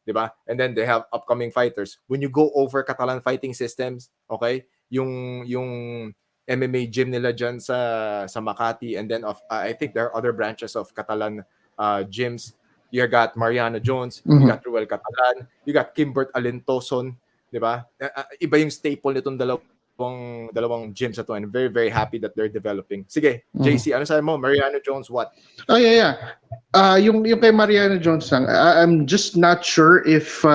[SPEAKER 2] diba? And then they have upcoming fighters. When you go over Catalan Fighting Systems, okay, yung MMA gym nila dyan sa Makati, and then I think there are other branches of Catalan gyms. You got Mariano Jones, you got Ruel Catalan, you got Kimbert Alentoson, diba? Iba yung staple nitong dalawang gyms na to, and very, very happy that they're developing. Sige, JC, ano sabi mo? Mariano Jones, what?
[SPEAKER 3] Oh, yeah. Yung kay Mariano Jones lang, I'm just not sure if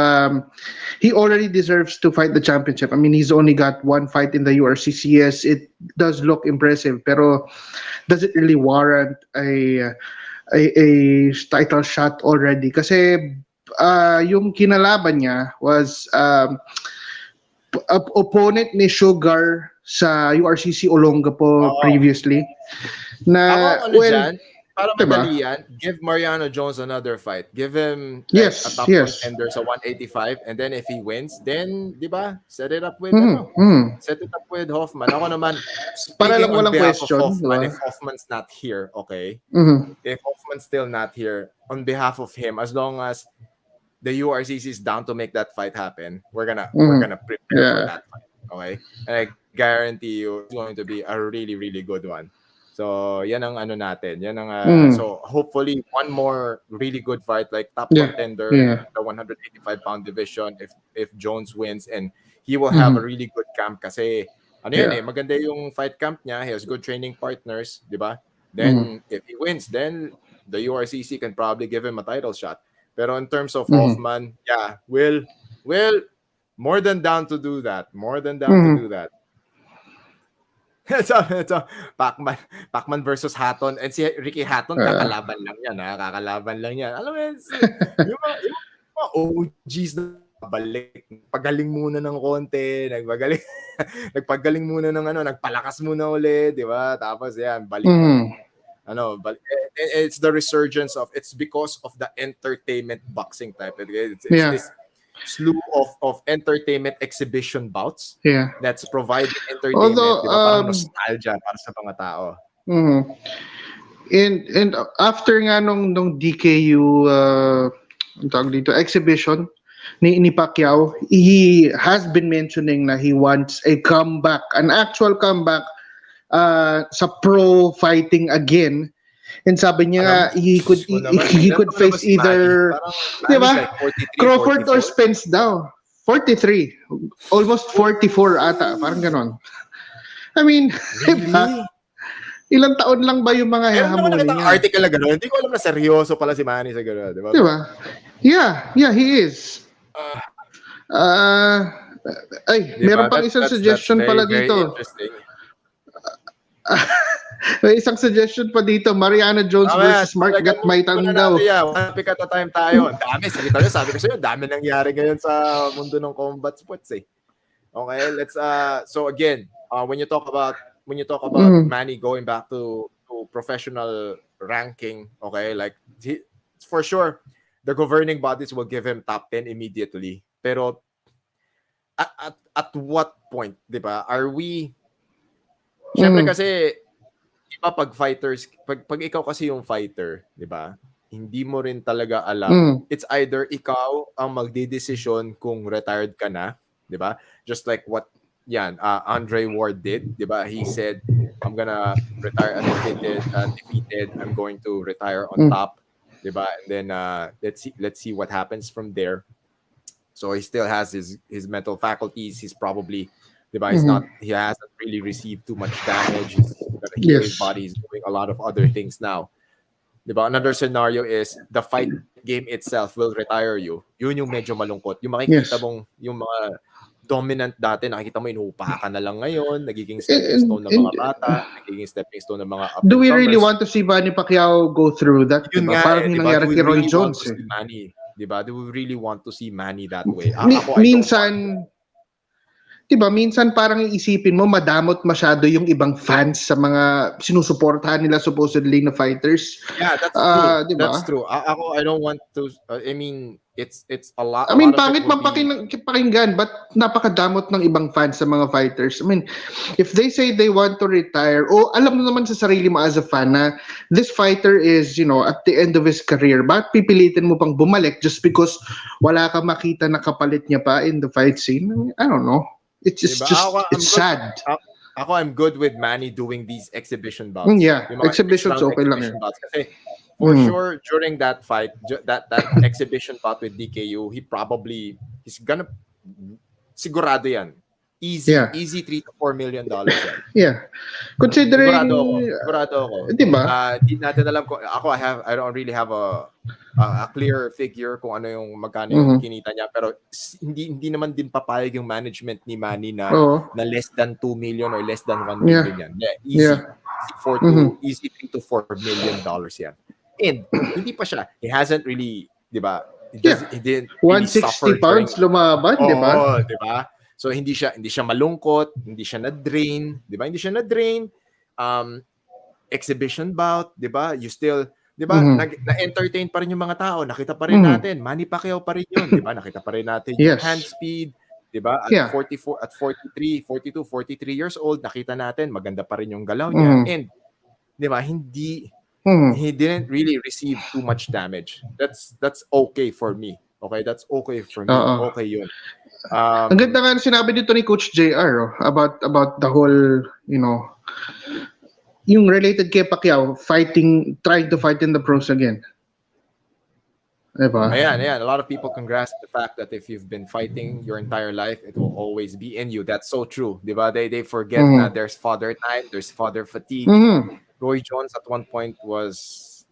[SPEAKER 3] he already deserves to fight the championship. I mean, he's only got one fight in the URCC. Yes, it does look impressive, pero does it really warrant a title shot already? Kasi yung kinalaban niya was opponent ni Sugar sa URCC Olongapo previously. Na
[SPEAKER 2] dyan, para madali yan, give Mariano Jones another fight. Give him a top contender sa 185, and then if he wins, then, di ba, set it up with Hoffman. Ako naman,
[SPEAKER 3] para lang walang question,
[SPEAKER 2] Hoffman, if Hoffman's not here, okay? If Hoffman's still not here, on behalf of him, as long as the URCC is down to make that fight happen, we're gonna prepare for that fight. Okay? And I guarantee you it's going to be a really, really good one. So, yan ang ano natin. Yan ang, so, hopefully, one more really good fight, like top contender in the 185-pound division if Jones wins, and he will have a really good camp kasi, yan maganda yung fight camp niya. He has good training partners, di ba? Then, if he wins, then the URCC can probably give him a title shot. Pero in terms of Hoffman, yeah, will more than down to do that. More than down to do that. Ito, Pacman versus Hatton. And si Ricky Hatton, kakalaban lang yan. Kakalaban lang yan. Alam mo yan, yung mga OGs na balik. Pagaling muna ng konti. Nagpagaling muna ng nagpalakas muna ulit. Di ba? Tapos yan, balik. It's the resurgence of, it's because of the entertainment boxing type. It's this slew of entertainment exhibition bouts that's providing entertainment,
[SPEAKER 3] Although,
[SPEAKER 2] parang nostalgia para sa mga tao.
[SPEAKER 3] And after nga nung DKU ang tawag dito, exhibition ni Pacquiao, he has been mentioning na he wants a comeback, an actual comeback sa pro fighting again. And sabi niya he could face either, di ba? Crawford 44? Or Spence daw. 43. Almost 44 ata. Parang ganon. I mean, really? Ilang taon lang ba yung mga hahamulin niya?
[SPEAKER 2] Article na gano'n. Hindi ko alam na seryoso pala si Manny sa gano'n. Di ba?
[SPEAKER 3] Di ba? Yeah, he is. Meron pang isang suggestion pala dito. May isang suggestion pa dito, Mariana Jones versus Mark Gatmaitan daw.
[SPEAKER 2] One pick at a time tayo. Dami, sabi ko sa'yo, dami nangyari ngayon sa mundo ng combat sports eh. Okay, let's so again, when you talk about Manny going back to professional ranking, okay, like for sure the governing bodies will give him top 10 immediately. Pero at what point, 'di ba? Are we Siyempre kasi iba pag fighters, pag ikaw kasi yung fighter, 'di ba? Hindi mo rin talaga alam. It's either ikaw ang magdedesisyon kung retired ka na, 'di ba? Just like what Andre Ward did, 'di ba? He said, I'm gonna retire undefeated. I'm going to retire on top, 'di ba? And then let's see what happens from there. So he still has his mental faculties. He's probably, diba, he hasn't really received too much damage. He's gonna heal his body. He's doing a lot of other things now. Diba? Another scenario is the fight game itself will retire you. Yun yung medyo malungkot. Yung makikita mong yung mga dominant dati, nakikita mo inuupakan na lang ngayon, nagiging stepping stone ng mga bata, nagiging stepping stone ng mga up-and-comers.
[SPEAKER 3] Do we really want to see Manny Pacquiao go through that?
[SPEAKER 2] Yun
[SPEAKER 3] diba? Parang yung nangyari kay Roy Jones.
[SPEAKER 2] Diba? Do we really want to see Manny that way?
[SPEAKER 3] Minsan parang iisipin mo madamot masyado yung ibang fans sa mga sinusuportahan nila supposedly na fighters.
[SPEAKER 2] Yeah, that's true. Diba? That's true. I don't want to it's a lot.
[SPEAKER 3] I mean, pangit mapakinggan, but napakadamot ng ibang fans sa mga fighters. I mean, if they say they want to retire, alam mo naman sa sarili mo as a fan na this fighter is, at the end of his career, bakit pipilitin mo pang bumalik just because wala ka makita na kapalit niya pa in the fight scene? I don't know. It's just, it's sad.
[SPEAKER 2] I'm good with Manny doing these exhibition bouts.
[SPEAKER 3] Exhibitions okay lang yan.
[SPEAKER 2] Kasi for sure, during that fight, that exhibition bout with DKU, he's gonna, sigurado yan. Easy $3 to $4 million yan.
[SPEAKER 3] Yeah. Considering,
[SPEAKER 2] sigurado ako.
[SPEAKER 3] Diba?
[SPEAKER 2] Di natin alam ko, I don't really have a clear figure kung ano yung magkano yung kinita niya, pero hindi naman din papayag yung management ni Manny na less than 2 million or less than 1 million yan. Easy $3 to $4 million yan. And hindi pa siya, he hasn't really, di ba? He didn't really
[SPEAKER 3] 160 pounds lumaban, di ba?
[SPEAKER 2] Di ba? So hindi siya malungkot, hindi siya na-drain, di ba? Hindi siya na-drain. Exhibition bout, di ba? You still, di ba? Na-entertain pa rin yung mga tao. Nakita pa rin natin, Manny Pacquiao pa rin yun, di ba? Nakita pa rin natin yung hand speed, di ba? At 44, at 43, 42, 43 years old, nakita natin, maganda pa rin yung galaw niya. And, di ba? He didn't really receive too much damage. That's okay for me. Okay, that's okay for me. Okay yun.
[SPEAKER 3] Ang ganda nga sinabi dito ni Coach JR about the whole, yung related kay Pacquiao, trying to fight in the pros again. Diba?
[SPEAKER 2] Ayan. A lot of people can grasp the fact that if you've been fighting your entire life, it will always be in you. That's so true. Diba? They forget na there's father time, there's father fatigue. Roy Jones at one point was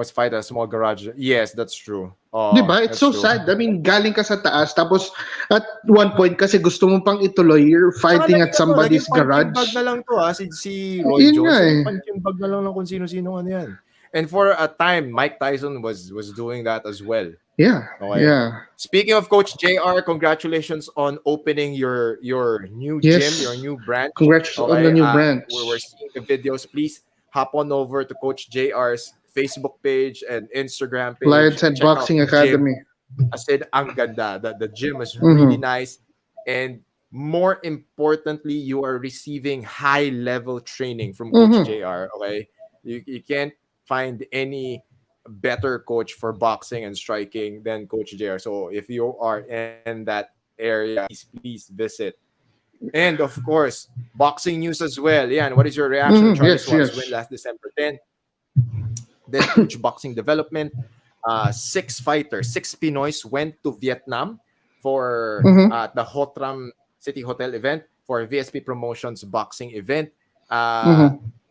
[SPEAKER 2] fight a small garage. Yes, that's true.
[SPEAKER 3] Diba? It's so sad. I mean, galing ka sa taas, tapos at one point kasi gusto mo pang ituloy, you're fighting at somebody's garage.
[SPEAKER 2] Bag na lang to si Roy Jones. Punching bag na lang kung sino-sino ano yan. And for a time, Mike Tyson was doing that as well.
[SPEAKER 3] Yeah. Okay. Yeah.
[SPEAKER 2] Speaking of Coach JR, congratulations on opening your new gym, your new branch.
[SPEAKER 3] Congratulations on the new branch.
[SPEAKER 2] We're seeing the videos. Please hop on over to Coach JR's Facebook page and Instagram page.
[SPEAKER 3] Lions and Boxing Academy.
[SPEAKER 2] I said, ang ganda. The gym is really nice. And more importantly, you are receiving high-level training from Coach JR. Okay? You can't find any better coach for boxing and striking than Coach JR. So if you are in that area, please visit. And of course, boxing news as well. Yeah, and what is your reaction? Charlie Suarez win last December 10. Then huge boxing development. 6 fighters, 6 Pinoys went to Vietnam for the Hotram City Hotel event for VSP Promotions boxing event.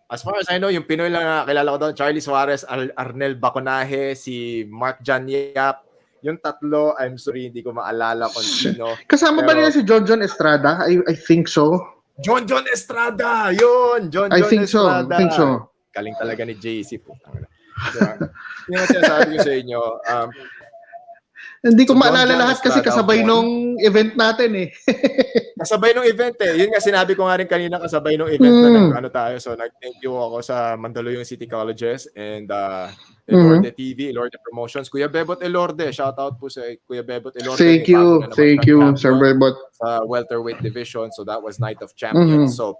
[SPEAKER 2] As far as I know, yung Pinoy lang na kilala ko doon, Charlie Suarez, Arnel Baconaje, si Mark John Yap. Yung tatlo, I'm sorry, hindi ko maalala kung sino.
[SPEAKER 3] Kasama ba nila si John Estrada? I think so.
[SPEAKER 2] John Estrada! Yun! John Estrada.
[SPEAKER 3] I think so.
[SPEAKER 2] Galing talaga ni JC po. Yung sinasabi ko sa inyo,
[SPEAKER 3] hindi ko maalala lahat kasi kasabay nung event natin eh.
[SPEAKER 2] Kasabay nung event eh. Yun nga sinabi ko nga rin kanina, kasabay nung event na tayo. So nag-thank you ako sa Mandaluyong City Colleges and Elorde TV, Elorde Promotions. Kuya Bebot Elorde, shout out po sa Kuya Bebot Elorde.
[SPEAKER 3] Thank you, Sir Bebot.
[SPEAKER 2] Sa welterweight division. So that was Night of Champions. So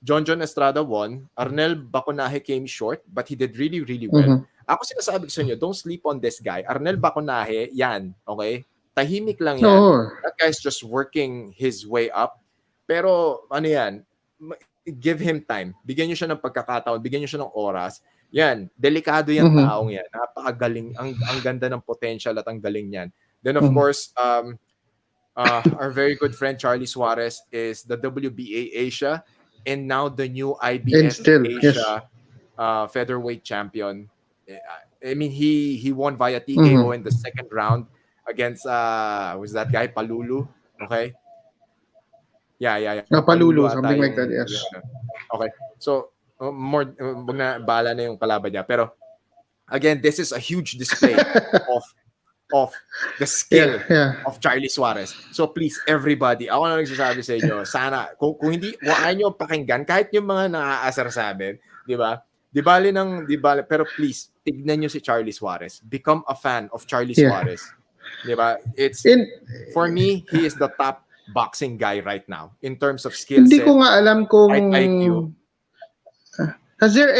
[SPEAKER 2] John Estrada won. Arnel Baconaje came short, but he did really, really well. Ako sinasabi ko sa inyo, don't sleep on this guy. Arnel Baconaje, yan, okay? Tahimik lang yan. That guy's just working his way up. Pero, ano yan, give him time. Bigyan nyo siya ng pagkakataon, bigyan nyo siya ng oras. Yan, delikado yan taong yan. Napakagaling, ang ganda ng potential at ang galing yan. Then, of course, our very good friend Charlie Suarez is the WBA Asia and now the new IBF Asia featherweight champion. I mean, he won via TKO in the second round against was that guy Palulu? Okay. Yeah.
[SPEAKER 3] Palulu, something like that. Yes.
[SPEAKER 2] Okay. So more wag na bahala na yung kalaban niya. Pero again, this is a huge display of the skill of Charlie Suarez. So please, everybody, ako na nagsasabi sa inyo, sana, kung hindi, ayaw nyo pakinggan, kahit yung mga naaasar sa amin, di ba? Di bali, pero please, tignan nyo si Charlie Suarez. Become a fan of Charlie Suarez. Di ba? For me, he is the top boxing guy right now in terms of skill set.
[SPEAKER 3] Hindi ko nga alam kung
[SPEAKER 2] IQ.
[SPEAKER 3] Has there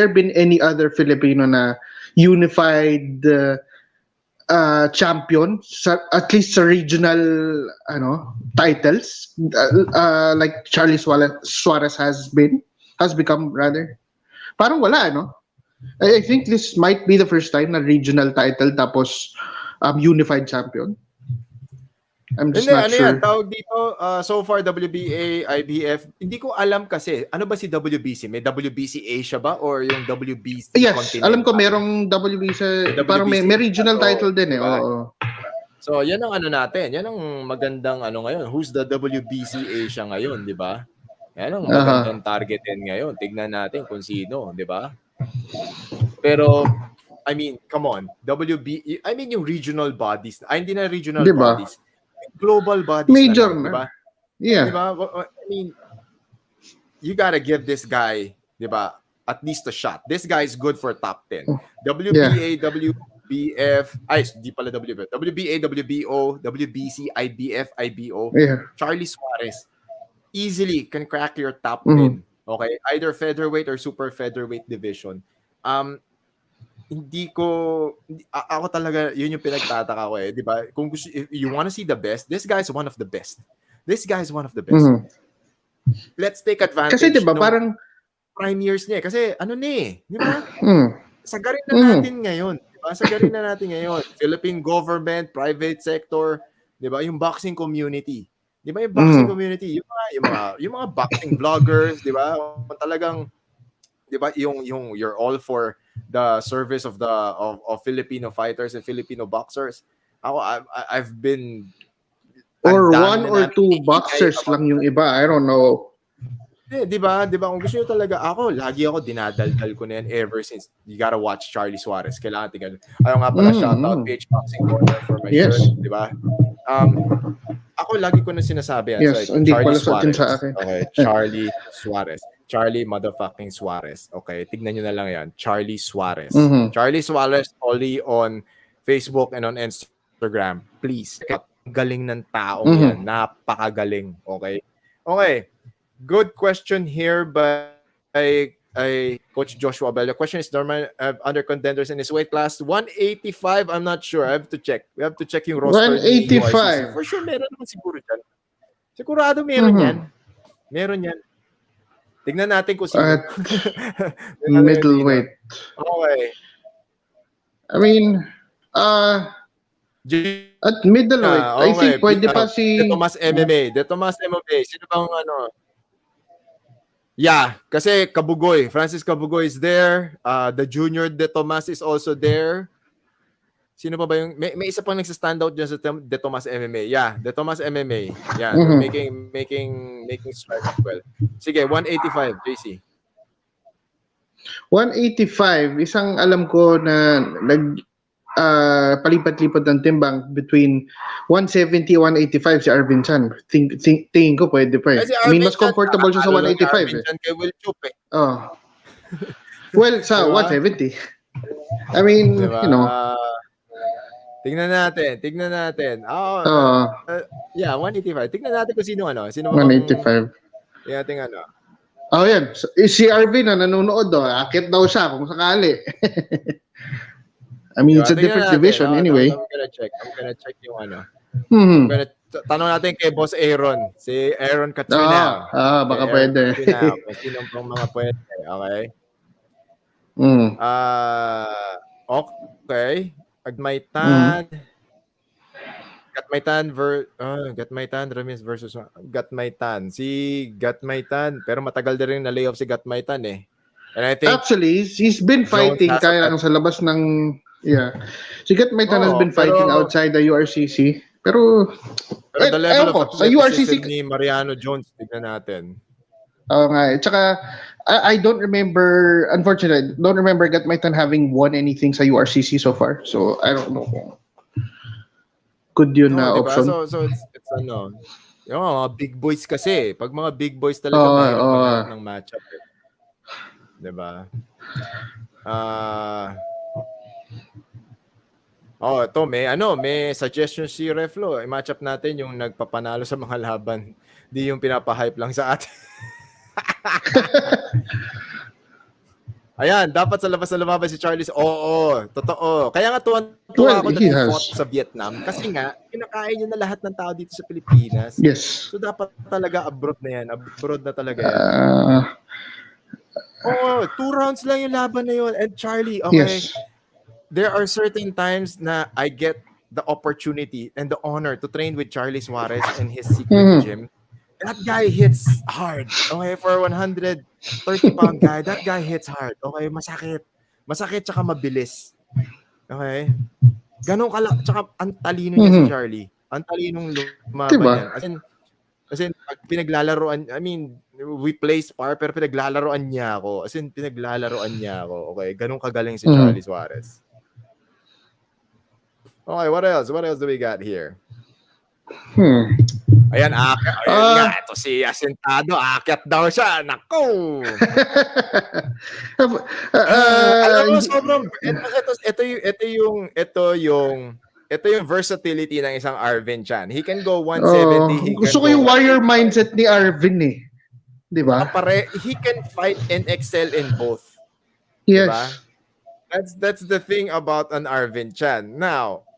[SPEAKER 3] been any other Filipino na unified champion, at least sa regional titles, like Charlie Suarez has become rather? Parang wala, no? I think this might be the first time na regional title tapos unified champion. I'm just not sure.
[SPEAKER 2] Yan, tawag dito, so far WBA, IBF, hindi ko alam kasi, ano ba si WBC? May WBC Asia ba or yung WBC
[SPEAKER 3] Yes, alam ko merong WBC, parang may regional title din eh.
[SPEAKER 2] Diba?
[SPEAKER 3] Oo.
[SPEAKER 2] So yan ang natin, yan ang magandang ngayon. Who's the WBC Asia ngayon, di ba? Yan ang magandang targetin ngayon. Tignan natin kung sino, di ba? Pero, I mean, come on, yung regional bodies, hindi na regional bodies. Global bodies
[SPEAKER 3] major
[SPEAKER 2] na, diba?
[SPEAKER 3] Yeah.
[SPEAKER 2] Diba? I mean, you gotta give this guy, diba, at least a shot. This guy is good for top 10. WBA, WBF, di pala WBF. WBA, WBO, WBC, IBF, IBO.
[SPEAKER 3] Yeah.
[SPEAKER 2] Charlie Suarez easily can crack your top 10. Okay? Either featherweight or super featherweight division. ako talaga, yun yung pinagtataka ko eh, di ba? Kung gusto, if you want to see the best, this guy is one of the best. This guy is one of the best.
[SPEAKER 3] Mhm.
[SPEAKER 2] Let's take advantage
[SPEAKER 3] Kasi 'di ba
[SPEAKER 2] nung
[SPEAKER 3] parang
[SPEAKER 2] prime years niya eh. Kasi ano na eh, di ba?
[SPEAKER 3] mm,
[SPEAKER 2] Sagarin na
[SPEAKER 3] mhm.
[SPEAKER 2] natin ngayon. Di ba? Sagarin na natin ngayon. Philippine government, private sector, di ba? Yung boxing community. Di ba yung boxing community? Yung mga boxing vloggers, di ba? Talagang, di ba, yung you're all for the service of of Filipino fighters and Filipino boxers. I've been
[SPEAKER 3] Or
[SPEAKER 2] ang dami
[SPEAKER 3] one
[SPEAKER 2] na
[SPEAKER 3] or
[SPEAKER 2] namin
[SPEAKER 3] two
[SPEAKER 2] hinihintay
[SPEAKER 3] boxers lang yung iba. I don't know.
[SPEAKER 2] Di ba? Kung gusto nyo talaga, lagi ako dinadaldal ko na yan ever since. You gotta watch Charlie Suarez. Kailangan tingnan. Ayaw nga pala, shoutout PH Boxing Corner for my
[SPEAKER 3] Yes.
[SPEAKER 2] shirt, di ba? Ako lagi ko na sinasabi yan.
[SPEAKER 3] Yes,
[SPEAKER 2] So,
[SPEAKER 3] hindi
[SPEAKER 2] Charlie
[SPEAKER 3] pala sa atin
[SPEAKER 2] Suarez.
[SPEAKER 3] sa akin.
[SPEAKER 2] Okay, Charlie Suarez. Charlie motherfucking Suarez. Okay, tignan nyo na lang yan. Charlie Suarez.
[SPEAKER 3] Mhm.
[SPEAKER 2] Charlie Suarez only on Facebook and on Instagram. Please. Galing ng taong yan. Napakagaling. Okay? Okay. Good question here by Coach Joshua Bell. The question is, Norman under contenders in his weight class 185. I'm not sure. I have to check. We have to check yung roster ni
[SPEAKER 3] 185.
[SPEAKER 2] URCC. For sure, meron naman siguro dyan. Sigurado meron yan. Meron yan. Tignan natin kung sino.
[SPEAKER 3] At middleweight.
[SPEAKER 2] Okay.
[SPEAKER 3] I mean, at middleweight, I think pwede pa si
[SPEAKER 2] De Tomas MMA. Sino bang ano? Yeah, kasi Kabugoy. Francis Kabugoy is there. The junior De Tomas is also there. Sino pa ba yung... May isa pang nagsa-stand out dyan sa De Tomas MMA. Yeah, De Tomas MMA. Yeah, making strides as well. Sige, 185, JC.
[SPEAKER 3] 185. Isang alam ko na palipat-lipat ng timbang between 170 185 si Arvin Chan. Tingin ko pwede pa eh. I mean, mas comfortable siya sa 185
[SPEAKER 2] Arvin
[SPEAKER 3] eh.
[SPEAKER 2] Chan kay Will Chup eh.
[SPEAKER 3] Oh. Well, sa
[SPEAKER 2] Diba?
[SPEAKER 3] 170. I mean,
[SPEAKER 2] Diba?
[SPEAKER 3] you know.
[SPEAKER 2] Tignan natin. Yeah, 185. Tignan natin kung sino ano. Sino
[SPEAKER 3] 185.
[SPEAKER 2] Tignan natin ano.
[SPEAKER 3] Oh, yan. Si Arvin na nanonood do. Akit daw siya kung sakali. I mean,
[SPEAKER 2] Diba?
[SPEAKER 3] it's a different division anyway.
[SPEAKER 2] I'm gonna check yung ano.
[SPEAKER 3] Hmm.
[SPEAKER 2] Tanong natin kay Boss Aaron. Si Aaron Katrina.
[SPEAKER 3] Baka pwede.
[SPEAKER 2] Kung sino pang mga pwede. Okay? Okay. Gatmaitan Ramirez versus Gatmaitan. Si Gatmaitan, pero matagal na rin na layoff si Gatmaitan eh. And I think
[SPEAKER 3] actually, he's been fighting kaya lang sa labas ng Si Gatmaitan has been fighting outside the URCC. Pero
[SPEAKER 2] the level of
[SPEAKER 3] sa URCC
[SPEAKER 2] ni Mariano Jones, tignan natin.
[SPEAKER 3] Oo nga. Tsaka, I don't remember, unfortunately, don't remember Gatmaitan having won anything sa URCC so far. So, I don't know kung good yun na
[SPEAKER 2] diba?
[SPEAKER 3] option.
[SPEAKER 2] So it's ano, yung mga big boys kasi. Pag mga big boys talaga, mahirap maghanap ng matchup. Eh. Diba? Ito may suggestion si Reflo. I-match up natin yung nagpapanalo sa mga laban. Di yung pinapahype lang sa atin. Ayan, dapat sa labas na lumaban si Charlie. Oo, totoo. Kaya nga tuwa ako na fought sa Vietnam kasi nga, kinakain niya na lahat ng tao dito sa Pilipinas.
[SPEAKER 3] Yes.
[SPEAKER 2] So dapat talaga abroad na yan. Abroad na talaga yan. 2 rounds lang yung laban na yun. And Charlie, okay,
[SPEAKER 3] yes.
[SPEAKER 2] There are certain times na I get the opportunity and the honor to train with Charlie Suarez and his secret gym. That guy hits hard. Okay, for 130-pound guy, that guy hits hard. Okay, masakit. Masakit tsaka mabilis. Okay? Ganun tsaka ang talino niya si Charlie. Ang talinong lumaban yan. As in, pag pinaglalaroan, I mean, we play spar, pero pinaglalaroan niya ako. As in, pinaglalaroan niya ako. Okay, ganun kagaling si Charlie Suarez. Okay, what else? What else do we got here? Ayan nga. Ito si Asentado. Aakyat daw siya. Nako! Alam mo, sobrang... Ito yung versatility ng isang Arvin Chan. He can go 170.
[SPEAKER 3] Gusto ko yung warrior mindset ni Arvin eh. Di ba?
[SPEAKER 2] He can fight and excel in both.
[SPEAKER 3] Yes.
[SPEAKER 2] Diba? That's the thing about an Arvin Chan. Now,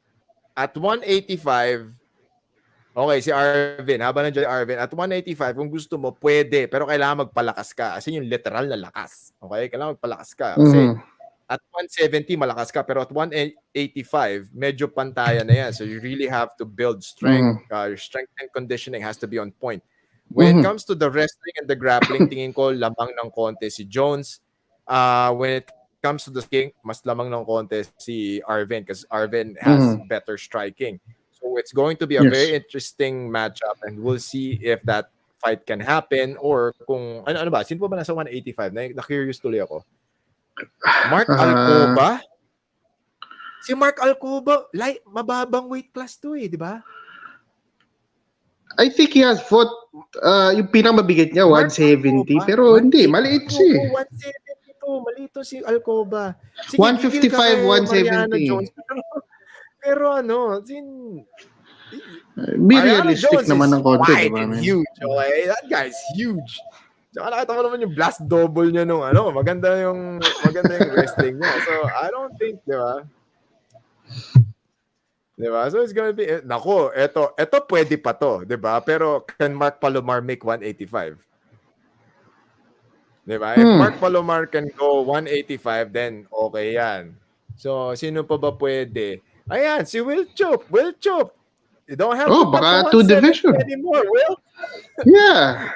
[SPEAKER 2] at 185, okay, si Arvin, habang nandiyan si Arvin, at 185, kung gusto mo, pwede, pero kailangan magpalakas ka. Kasi yung literal na lakas. Okay? Kailangan magpalakas ka. Kasi at 170, malakas ka. Pero at 185, medyo pantayan na yan. So you really have to build strength. Your strength and conditioning has to be on point. When it comes to the wrestling and the grappling, tingin ko lamang ng konti si Jones. When it comes to the striking, mas lamang ng konti si Arvin because Arvin has better striking. So it's going to be a very interesting matchup and we'll see if that fight can happen or kung ano ba, sino ba nasa 185? Na-curious tuloy ako. Mark Alcoba? Si Mark Alcoba, mababang weight class to di ba?
[SPEAKER 3] I think he has fought yung pinamabigat niya, 170. Alcoba, pero hindi, maliit siya.
[SPEAKER 2] 172, malito si Alcoba.
[SPEAKER 3] Sige, 155, 170.
[SPEAKER 2] Pero
[SPEAKER 3] be realistic naman ng konti, diba?
[SPEAKER 2] Huge, okay? That guy's huge. Tsaka nakita mo naman yung blast double niya nung maganda yung wrestling niya. So, I don't think, di ba? Diba? So, it's gonna be, nako, eto pwede pa to, di ba? Pero, can Mark Palomar make 185? Diba? If Mark Palomar can go 185, then okay yan. So, sino pa ba pwede? Ayan, si Will Chop. You don't have to
[SPEAKER 3] baka 2 division
[SPEAKER 2] anymore, Will.
[SPEAKER 3] Yeah.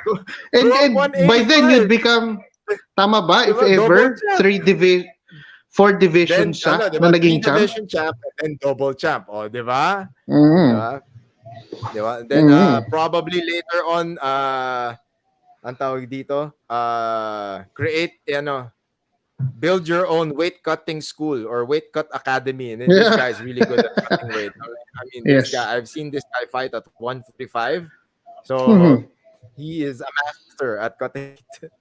[SPEAKER 3] and by then, you'd become, tama ba? If ever, 4 divisions siya na naging champ.
[SPEAKER 2] Division champ and double champ. O, di ba? Diba? Then, probably later on, ang tawag dito, create, build your own weight cutting school or weight cut academy. And then this guy is really good at cutting weight. I mean, this guy, I've seen this guy fight at 155. So, he is a master at cutting it.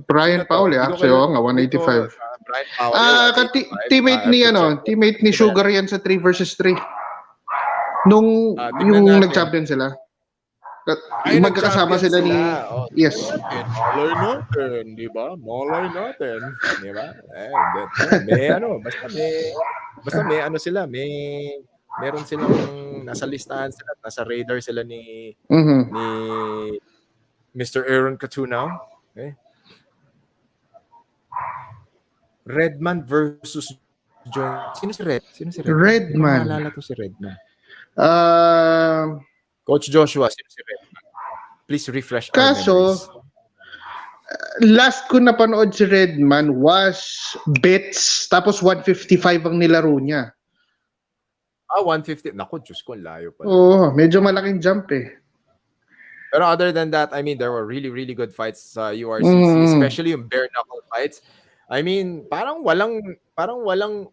[SPEAKER 3] Brian Pauli, actually, nga, 185.
[SPEAKER 2] Brian Pauli.
[SPEAKER 3] Teammate ni Sugar yan sa 3 versus 3. Nung yung nag-champion sila. Magkakasama sila ni... Yes.
[SPEAKER 2] Malay natin, di ba? Malay natin. Di ba? Basta may sila, meron silang nasa listahan sila, nasa radar sila ni Mr. Aaron Catunaw. Okay. Redman versus John. Sino si Redman?
[SPEAKER 3] Redman.
[SPEAKER 2] Naalala ko si Redman. Coach Joshua, sino si Redman? Please refresh our memories.
[SPEAKER 3] Last ko napanood si Redman was Bets, tapos 155 ang nilaro niya.
[SPEAKER 2] 150. Naku, Diyos ko, layo pa.
[SPEAKER 3] Medyo malaking jump eh.
[SPEAKER 2] Pero other than that, I mean, there were really, really good fights sa URCC, especially yung bare knuckle fights. I mean, parang walang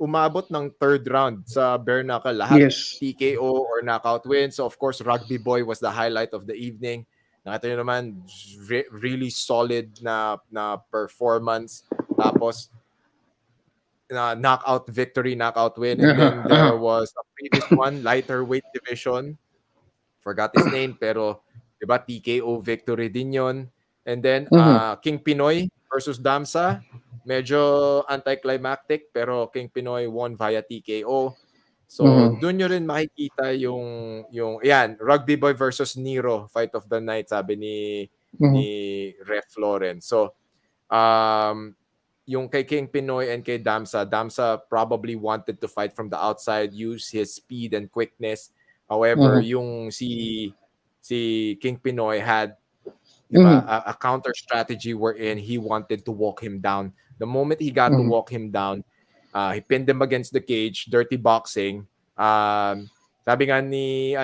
[SPEAKER 2] umabot ng third round sa bare knuckle. Lahat TKO or knockout win. So of course, Rugby Boy was the highlight of the evening. Nakita nyo naman, really solid na performance. Tapos knockout victory, knockout win. And then there was a previous one, lighter weight division. Forgot his name, pero diba, TKO victory din yon. And then King Pinoy versus Damsa. Medyo anticlimactic pero King Pinoy won via TKO. So doon nyo rin makikita yung Rugby Boy versus Nero, fight of the night, sabi ni Ref Florence. So yung kay King Pinoy and kay Damsa probably wanted to fight from the outside, use his speed and quickness. However, yung si King Pinoy had a counter strategy wherein he wanted to walk him down. The moment he got to walk him down, he pinned him against the cage, dirty boxing. Sabi nga ni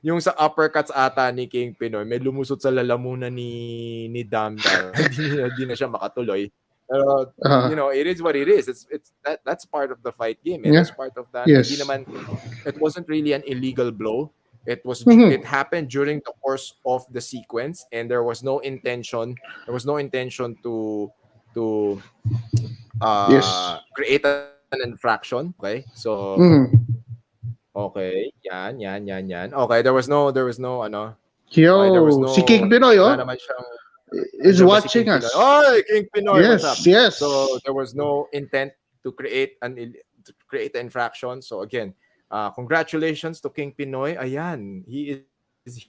[SPEAKER 2] yung sa uppercuts ata ni King Pinoy, may lumusot sa lalamunan ni Damda. Hindi na siya makatuloy. Pero it is what it is. That's part of the fight game. That's part of that. Hindi naman, it wasn't really an illegal blow. It was it happened during the course of the sequence, and there was no intention to create an infraction. Okay, so okay, yan. Okay, there was no
[SPEAKER 3] si King Pinoy,
[SPEAKER 2] wala naman siyang
[SPEAKER 3] is
[SPEAKER 2] Andyan ba si
[SPEAKER 3] watching
[SPEAKER 2] King
[SPEAKER 3] us.
[SPEAKER 2] Pinoy? Oy, King Pinoy, what's up?
[SPEAKER 3] Yes.
[SPEAKER 2] So there was no intent to create an infraction. So again, congratulations to King Pinoy. Ayan, he is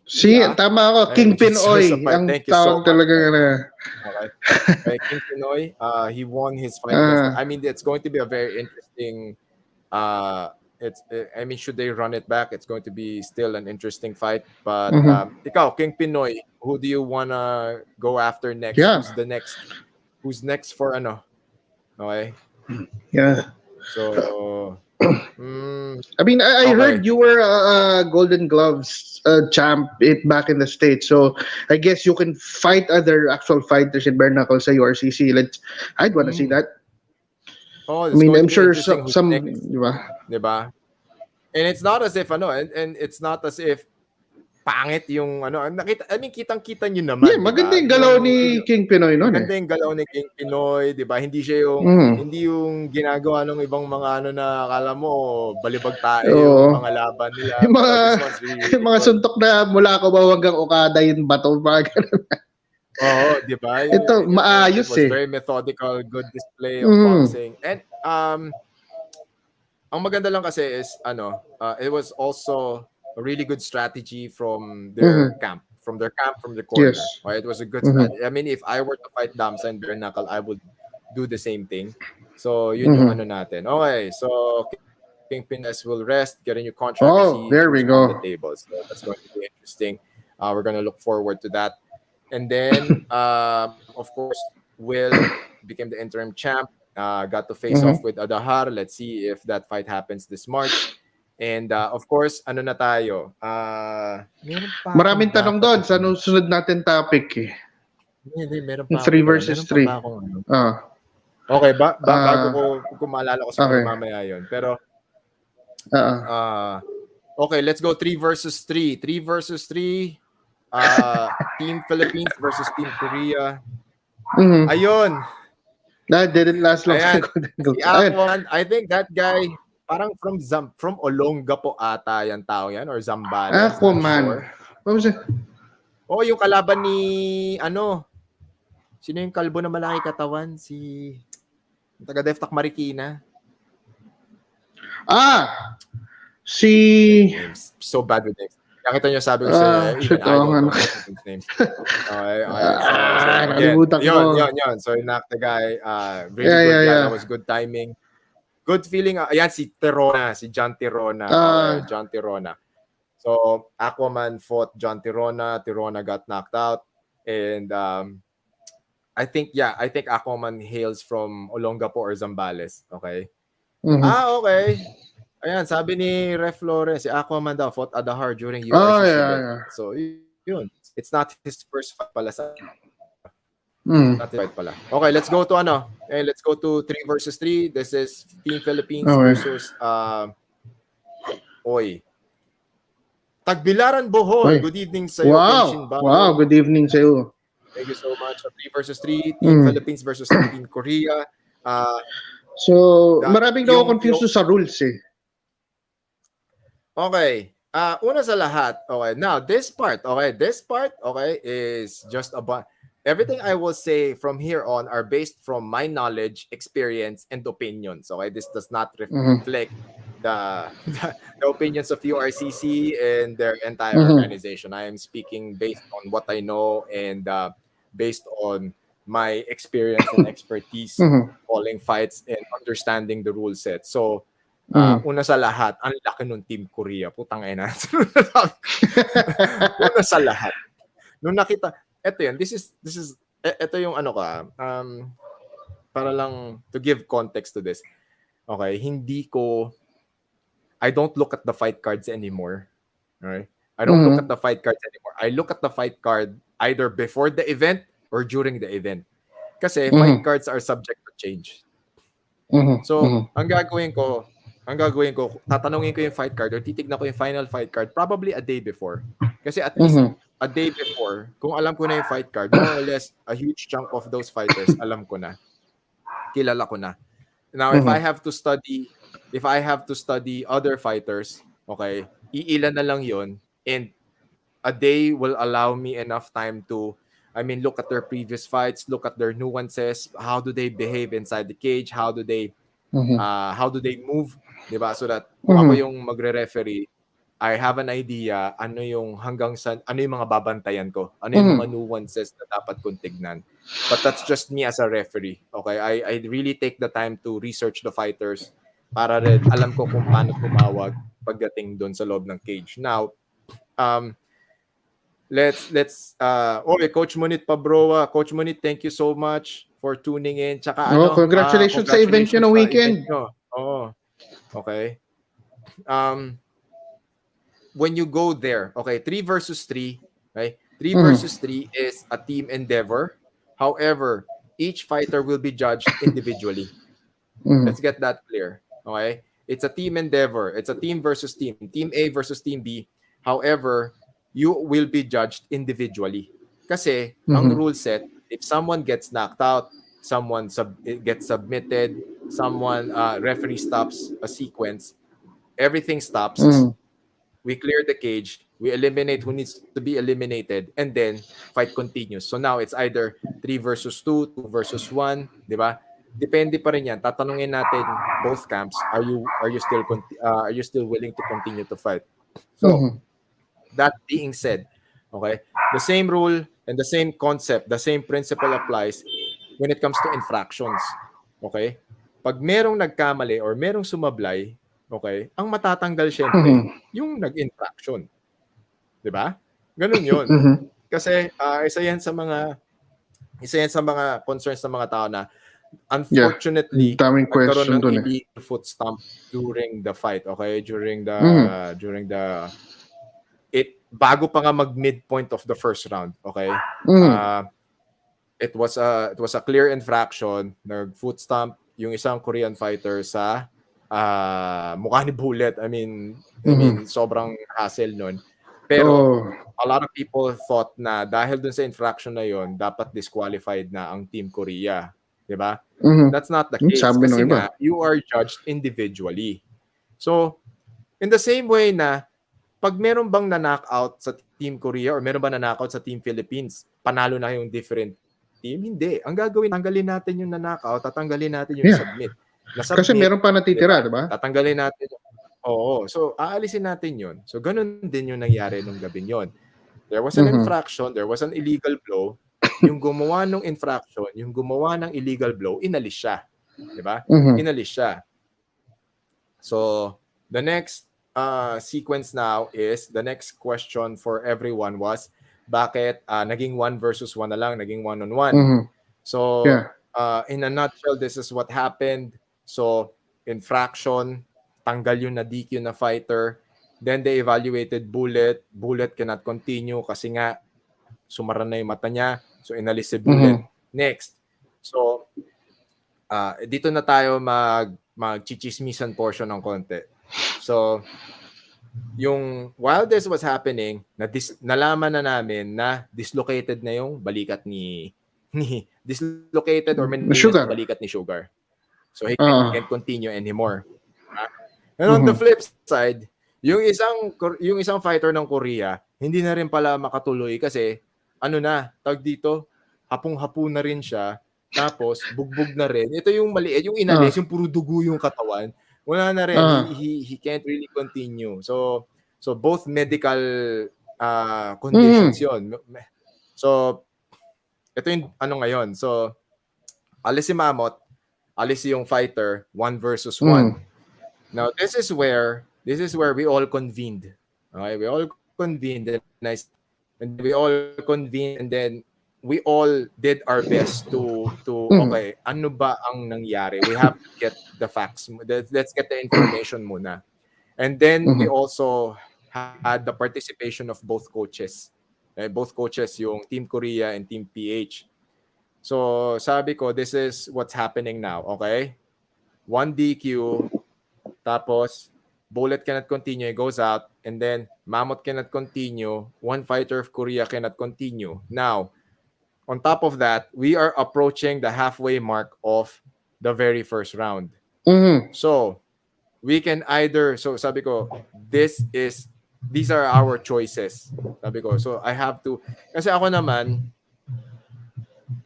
[SPEAKER 3] Tama ako. King Pinoy.
[SPEAKER 2] fight.
[SPEAKER 3] Ang
[SPEAKER 2] Thank you so
[SPEAKER 3] tawag
[SPEAKER 2] much.
[SPEAKER 3] talaga na.
[SPEAKER 2] Okay. Okay, King Pinoy, he won his fight
[SPEAKER 3] Ah.
[SPEAKER 2] I mean, it's going to be a very interesting I mean, should they run it back, it's going to be still an interesting fight. But ikaw, King Pinoy, who do you wanna go after next?
[SPEAKER 3] Yeah.
[SPEAKER 2] Who's next for ano? Okay.
[SPEAKER 3] Yeah.
[SPEAKER 2] So
[SPEAKER 3] I mean, I
[SPEAKER 2] okay.
[SPEAKER 3] heard you were a Golden Gloves champ back in the States. So I guess you can fight other actual fighters in bare knuckle sa URCC. I'd want to see that.
[SPEAKER 2] Oh,
[SPEAKER 3] I
[SPEAKER 2] it's
[SPEAKER 3] mean,
[SPEAKER 2] going
[SPEAKER 3] I'm
[SPEAKER 2] to be
[SPEAKER 3] sure
[SPEAKER 2] interesting who's
[SPEAKER 3] some,
[SPEAKER 2] next,
[SPEAKER 3] di ba?
[SPEAKER 2] diba? And it's not as if and it's not as if pangit yung kitang-kita niyo naman.
[SPEAKER 3] Yeah, maganda yung galaw ni King Pinoy noon.
[SPEAKER 2] Maganda yung galaw ni King Pinoy, 'di ba? Hindi siya yung hindi yung ginagawa ng ibang mga na akala mo balibag tayo yung mga laban nila.
[SPEAKER 3] Yung mga suntok na mula ko ba hanggang Okada yung bato pa.
[SPEAKER 2] Oo, 'di ba?
[SPEAKER 3] Ito maayos
[SPEAKER 2] it was very methodical, good display of boxing. And ang maganda lang kasi is it was also a really good strategy from their camp, from the corner.
[SPEAKER 3] Yes.
[SPEAKER 2] Right? It was a good strategy. I mean, if I were to fight Damsa and bare knuckle, I would do the same thing. So yun yung natin. Okay, so King Pines will rest, get a new contract.
[SPEAKER 3] Oh, there we go.
[SPEAKER 2] On the table. So that's going to be interesting. We're going to look forward to that. And then, of course, Will became the interim champ. Got to face off with Adahar. Let's see if that fight happens this March. And of course, ano na tayo?
[SPEAKER 3] Maraming tanong doon sa sunod natin topic eh.
[SPEAKER 2] Meron pa
[SPEAKER 3] 3 versus 3.
[SPEAKER 2] Okay, bago ko maalala ko sa mamaya yun. Pero, okay, let's go 3 versus 3. 3 versus 3. Team Philippines versus Team Korea. Ayun.
[SPEAKER 3] That didn't last long.
[SPEAKER 2] Si Aquan, I think that guy, parang from Olongapo ata yan tao yan, or Zambales.
[SPEAKER 3] Aquaman. Sure. What was it?
[SPEAKER 2] Oh, yung kalaban ni, sino yung kalbo na malaki katawan? Si, taga Deftak Marikina.
[SPEAKER 3] Si...
[SPEAKER 2] So bad with names. Nakita niyo, sabi ko sa names. Okay.
[SPEAKER 3] Nalimutan ko.
[SPEAKER 2] Yun. So, knocked the guy. Really good guy. That was good timing. Good feeling. Ayan, si John Tirona. John Tirona. So, Aquaman fought John Tirona. Tirona got knocked out. And I think Aquaman hails from Olongapo or Zambales. Okay? Okay. Ayan, sabi ni Ref Flores, si Aquaman daw fought Adahar during URCC. So, yun. It's not his first fight pala sa... Not his fight pala. Okay, let's go to let's go to 3 versus 3. This is Team Philippines versus Tagbilaran Bohol. Good evening sa iyo.
[SPEAKER 3] Wow, good evening sa iyo.
[SPEAKER 2] Thank you so much. 3 versus 3. Team Philippines versus Team Korea.
[SPEAKER 3] So, maraming confused sa rules eh.
[SPEAKER 2] Okay. Una sa lahat, okay. Now, this part, is just about everything I will say from here on are based from my knowledge, experience, and opinions. Okay, this does not reflect the opinions of URCC and their entire organization. I am speaking based on what I know and based on my experience and expertise calling fights and understanding the rule set. So, una sa lahat, ang laki ng Team Korea. Putang ina. Una sa lahat. Nung nakita, ito yung para lang to give context to this. Okay, I don't look at the fight cards anymore. Alright? I don't look at the fight cards anymore. I look at the fight card either before the event or during the event. Kasi fight cards are subject to change. So, ang gagawin ko, tatanungin ko yung fight card or titignan ko yung final fight card probably a day before. Kasi at least a day before, kung alam ko na yung fight card, more or less a huge chunk of those fighters, alam ko na. Kilala ko na. Now, if I have to study other fighters, okay, iilan na lang yon, and a day will allow me enough time to I mean, look at their previous fights, look at their nuances, how do they behave inside the cage, how do they move, 'di ba? So that kung ako yung magre-referee, I have an idea ano yung ano yung mga babantayan ko, ano yung mga nuances na dapat kong tignan. But that's just me as a referee. Okay, I really take the time to research the fighters para rin alam ko kung paano tumawag pagdating doon sa loob ng cage. Now, let's okay, Coach Munit Pabroa. Coach Munit, thank you so much for tuning in. Tsaka
[SPEAKER 3] congratulations sa event nyo ng weekend.
[SPEAKER 2] Oo. Okay. When you go there, okay, 3 versus 3, okay? 3 versus 3 is a team endeavor. However, each fighter will be judged individually. Let's get that clear. Okay? It's a team endeavor. It's a team versus team. Team A versus Team B. However, you will be judged individually. Kasi, ang rule set, if someone gets knocked out, someone gets submitted, someone, referee stops a sequence, everything stops. We clear the cage, we eliminate who needs to be eliminated, and then fight continues. So now it's either 3 versus 2, 2 versus 1, di ba? Depende pa rin yan. Tatanungin natin both camps, are you still willing to continue to fight? So that being said, okay, the same rule and the same concept, the same principle applies when it comes to infractions. Okay? Pag merong nagkamali or merong sumablay, okay, ang matatanggal syempre yung nag-infraction. 'Di ba? Ganun 'yun. Kasi isa yan sa mga concerns ng mga tao na unfortunately nagkaroon ng illegal foot stomp during the fight, okay? During the bago pa nga mag-midpoint of the first round, okay? It was a clear infraction, nag-foot stomp yung isang Korean fighter sa mukha ni Bullet. I mean, sobrang hassle nun. Pero a lot of people thought na dahil dun sa infraction na yon, dapat disqualified na ang Team Korea. Diba? That's not the case. Kasi nga, you are judged individually. So, in the same way na, pag meron bang na-knockout sa Team Korea or meron bang na-knockout sa Team Philippines, panalo na yung different team? Hindi. Ang gagawin, tanggalin natin yung na-knockout, tatanggalin natin yung submit.
[SPEAKER 3] Kasi meron pa natitira, diba?
[SPEAKER 2] Tatanggalin natin. Oo. So, aalisin natin yun. So, ganun din yung nangyari nung gabi yun. There was an infraction, there was an illegal blow. Yung gumawa ng infraction, yung gumawa ng illegal blow, inalis siya. Diba? Inalis siya. So, the next sequence now is, the next question for everyone was, bakit naging 1 versus 1 na lang, naging 1-on-1? So, in a nutshell, this is what happened. So, infraction, tanggal yung na-DQ na fighter. Then they evaluated Bullet. Bullet cannot continue kasi nga sumara na yung mata niya. So, inalis si Bullet. Next. So, dito na tayo mag-chichismisan portion ng konti. So, while this was happening, nalaman na namin na dislocated na yung balikat ni dislocated or balikat ni Sugar. So, he can't continue anymore. And on the flip side, yung isang fighter ng Korea, hindi na rin pala makatuloy kasi tawag dito, hapong-hapo na rin siya, tapos bugbog na rin. Ito yung maliit, yung inalis, yung puro dugo yung katawan. Wala na rin. He can't really continue. So both medical conditions yun. So, ito yung ngayon. So, alis si Mamot, alis yung fighter, 1 versus 1. Now, this is where we all convened. Okay? We all convened and then we all did our best to okay, ano ba ang nangyari? We have to get the facts. Let's get the information muna. And then we also had the participation of both coaches. Both coaches, yung Team Korea and Team PH. So, sabi ko, this is what's happening now, okay? 1 DQ, tapos Bullet cannot continue, goes out, and then Mammoth cannot continue, one fighter of Korea cannot continue. Now, on top of that, we are approaching the halfway mark of the very first round. So, we can either, so sabi ko, these are our choices. Sabi ko, so I have to, kasi ako naman,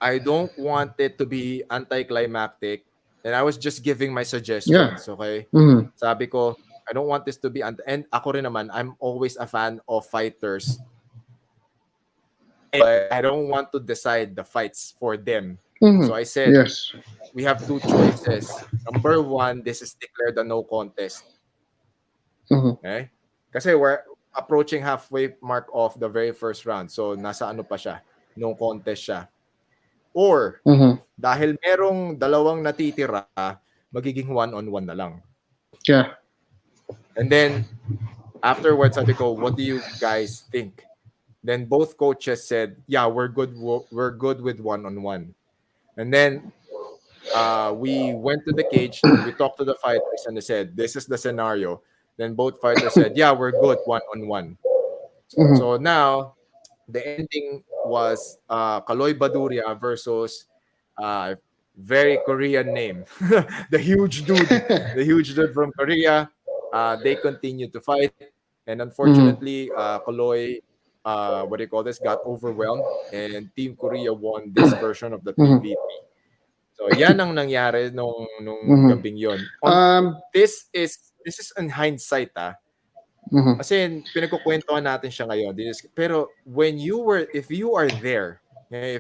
[SPEAKER 2] I don't want it to be anticlimactic. And I was just giving my
[SPEAKER 3] Yeah.
[SPEAKER 2] suggestions, okay?
[SPEAKER 3] Mhm.
[SPEAKER 2] Sabi ko, I don't want this to be... And ako rin naman, I'm always a fan of fighters. I don't want to decide the fights for them. So I said,
[SPEAKER 3] Yes.
[SPEAKER 2] we have two choices. Number one, this is declared a no contest.
[SPEAKER 3] Mhm.
[SPEAKER 2] Okay? Kasi we're approaching halfway mark of the very first round. So nasa ano pa siya? No contest siya. Or,
[SPEAKER 3] Mhm.
[SPEAKER 2] dahil merong dalawang natitira, magiging one-on-one na lang.
[SPEAKER 3] Yeah.
[SPEAKER 2] And then, afterwards, sabi ko, what do you guys think? Then both coaches said, yeah, we're good with one-on-one. And then, we went to the cage, then we talked to the fighters, and they said, this is the scenario. Then both fighters said, yeah, we're good one-on-one.
[SPEAKER 3] Mhm.
[SPEAKER 2] So now, the ending was Kaloy Baduria versus very Korean name, the huge dude from Korea. They continued to fight, and
[SPEAKER 3] Mhm.
[SPEAKER 2] unfortunately, Kaloy, what do you call this, got overwhelmed, and Team Korea won this version of the
[SPEAKER 3] Mhm.
[SPEAKER 2] 3v3. So yan ang nangyari nung
[SPEAKER 3] Mhm.
[SPEAKER 2] gabing yon.
[SPEAKER 3] Um.
[SPEAKER 2] This is in hindsight,
[SPEAKER 3] Mhm.
[SPEAKER 2] kasi pinagkukwentuhan natin siya ngayon. Pero if you are there,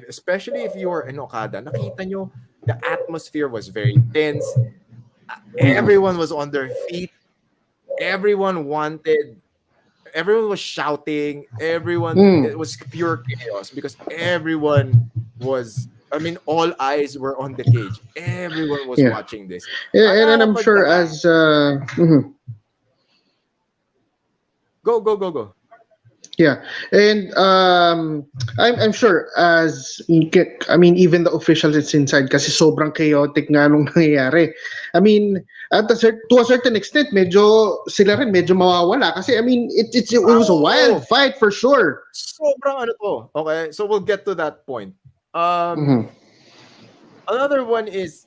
[SPEAKER 2] especially if you are in Okada, nakita nyo, the atmosphere was very tense. Everyone was on their feet. Everyone was shouting. It
[SPEAKER 3] Mm.
[SPEAKER 2] was pure chaos because all eyes were on the cage. Everyone was
[SPEAKER 3] Yeah.
[SPEAKER 2] watching this. Ang
[SPEAKER 3] And I'm sure
[SPEAKER 2] nakakapagtaka.
[SPEAKER 3] as mhm.
[SPEAKER 2] Go.
[SPEAKER 3] Yeah, and I'm sure as I mean even the officials it's inside kasi sobrang chaotic nga nung nangyayari. I mean to a certain extent medyo sila rin medyo mawawala kasi I mean it was a wild
[SPEAKER 2] Oo.
[SPEAKER 3] fight for sure.
[SPEAKER 2] Sobrang ano to. Okay, so we'll get to that point.
[SPEAKER 3] Mhm.
[SPEAKER 2] Another one is